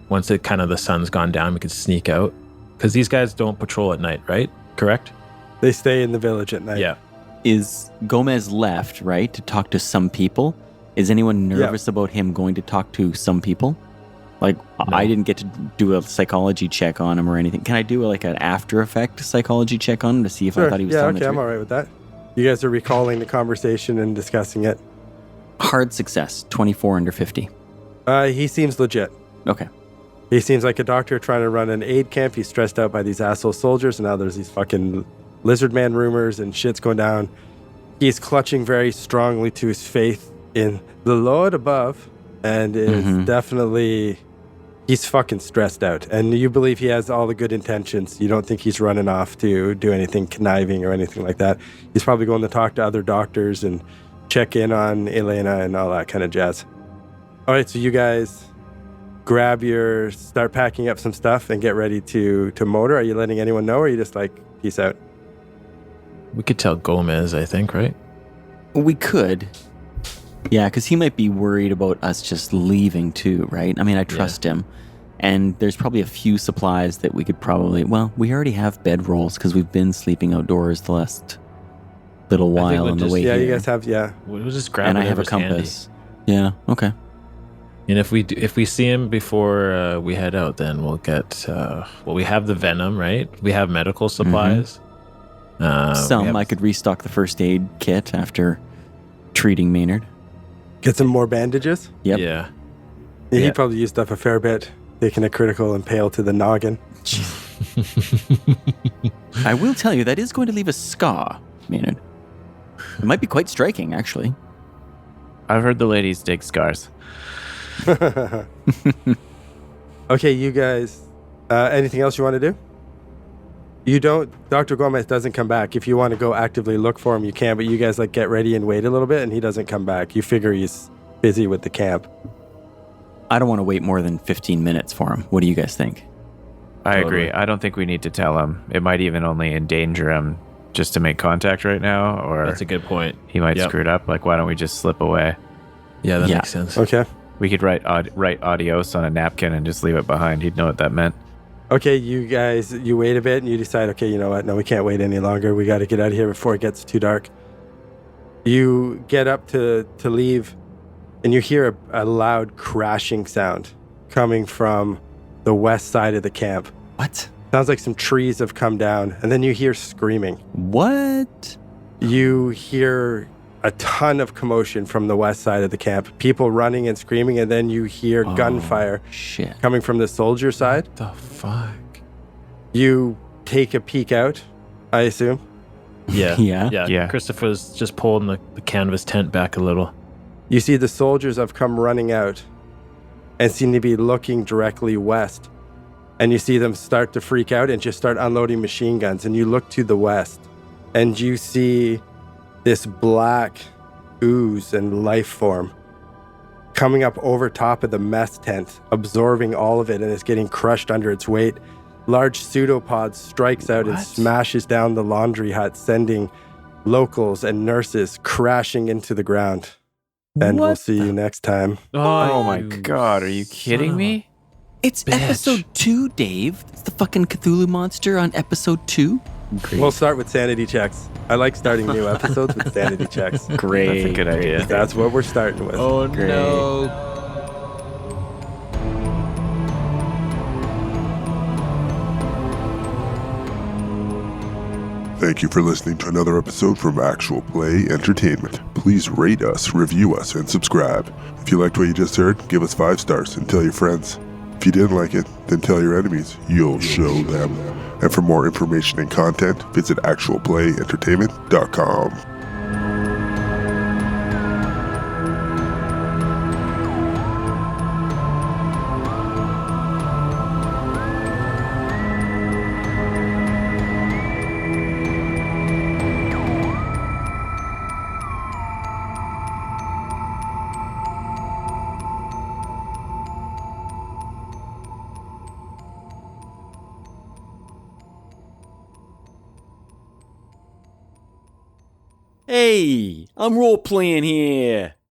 once the sun's gone down, we can sneak out. Because these guys don't patrol at night, right? Correct? They stay in the village at night. Yeah. Is Gomez left, right, to talk to some people? Is anyone nervous about him going to talk to some people? Like, No. I didn't get to do a psychology check on him or anything. Can I do like an after effect psychology check on him to see if I thought he was telling the I'm truth? all right with that. You guys are recalling the conversation and discussing it. Hard success, 24 under 50. He seems legit. Okay. He seems like a doctor trying to run an aid camp. He's stressed out by these asshole soldiers, and now there's these fucking lizard man rumors and shit's going down. He's clutching very strongly to his faith in the Lord above, and is definitely, he's fucking stressed out. And you believe he has all the good intentions. You don't think he's running off to do anything conniving or anything like that. He's probably going to talk to other doctors and check in on Elena and all that kind of jazz. All right, so you guys start packing up some stuff and get ready to motor. Are you letting anyone know, or are you just like, peace out? We could tell Gomez, I think, right? We could. Yeah, because he might be worried about us just leaving too, right? I mean, I trust him. And there's probably a few supplies that we could probably... Well, we already have bedrolls because we've been sleeping outdoors the last little while on the way here. Yeah, you guys have, We'll just grab And I have a whatever's handy. compass. Yeah, okay. And if we see him before we head out, then we'll get... we have the venom, right? We have medical supplies. I could restock the first aid kit after treating Maynard. get some more bandages. Yep. Yeah. He probably used up a fair bit, taking a critical impale to the noggin. I will tell you, that is going to leave a scar, Maynard. It might be quite striking, actually. I've heard the ladies dig scars. Okay, you guys, anything else you want to do? You don't, Dr. Gomez doesn't come back. If you want to go actively look for him, you can, but you guys like get ready and wait a little bit and he doesn't come back. You figure he's busy with the camp. I don't want to wait more than 15 minutes for him. What do you guys think? I agree. I don't think we need to tell him. It might even only endanger him just to make contact right now, or That's a good point. he might screw it up. Like, why don't we just slip away? Yeah, that makes sense. Okay. We could write adios on a napkin and just leave it behind. He'd know what that meant. Okay, you guys, you wait a bit and you decide, okay, you know what? No, we can't wait any longer. We got to get out of here before it gets too dark. You get up to leave and you hear a loud crashing sound coming from the west side of the camp. What? Sounds like some trees have come down, and then you hear screaming. What? You hear a ton of commotion from the west side of the camp. People running and screaming, and then you hear gunfire Shit. coming from the soldier side. What the fuck? You take a peek out, I assume. Yeah. Yeah. Yeah. Christopher's just pulling the canvas tent back a little. You see the soldiers have come running out and seem to be looking directly west. And you see them start to freak out and just start unloading machine guns. And you look to the west and you see this black ooze and life form coming up over top of the mess tent, absorbing all of it, and it's getting crushed under its weight. Large pseudopods strikes out and smashes down the laundry hut, sending locals and nurses crashing into the ground. And we'll see you next time. Oh my God, are you kidding me? It's episode 2, Dave. It's the fucking Cthulhu monster on episode 2. We'll start with sanity checks. I like starting new episodes with sanity checks. Great. That's a good idea. That's what we're starting with. Oh no. Thank you for listening to another episode from Actual Play Entertainment. Please rate us, review us, and subscribe. If you liked what you just heard, give us 5 stars and tell your friends. If you didn't like it, then tell your enemies. You'll show them. And for more information and content, visit actualplayentertainment.com. Hey, I'm role playing here.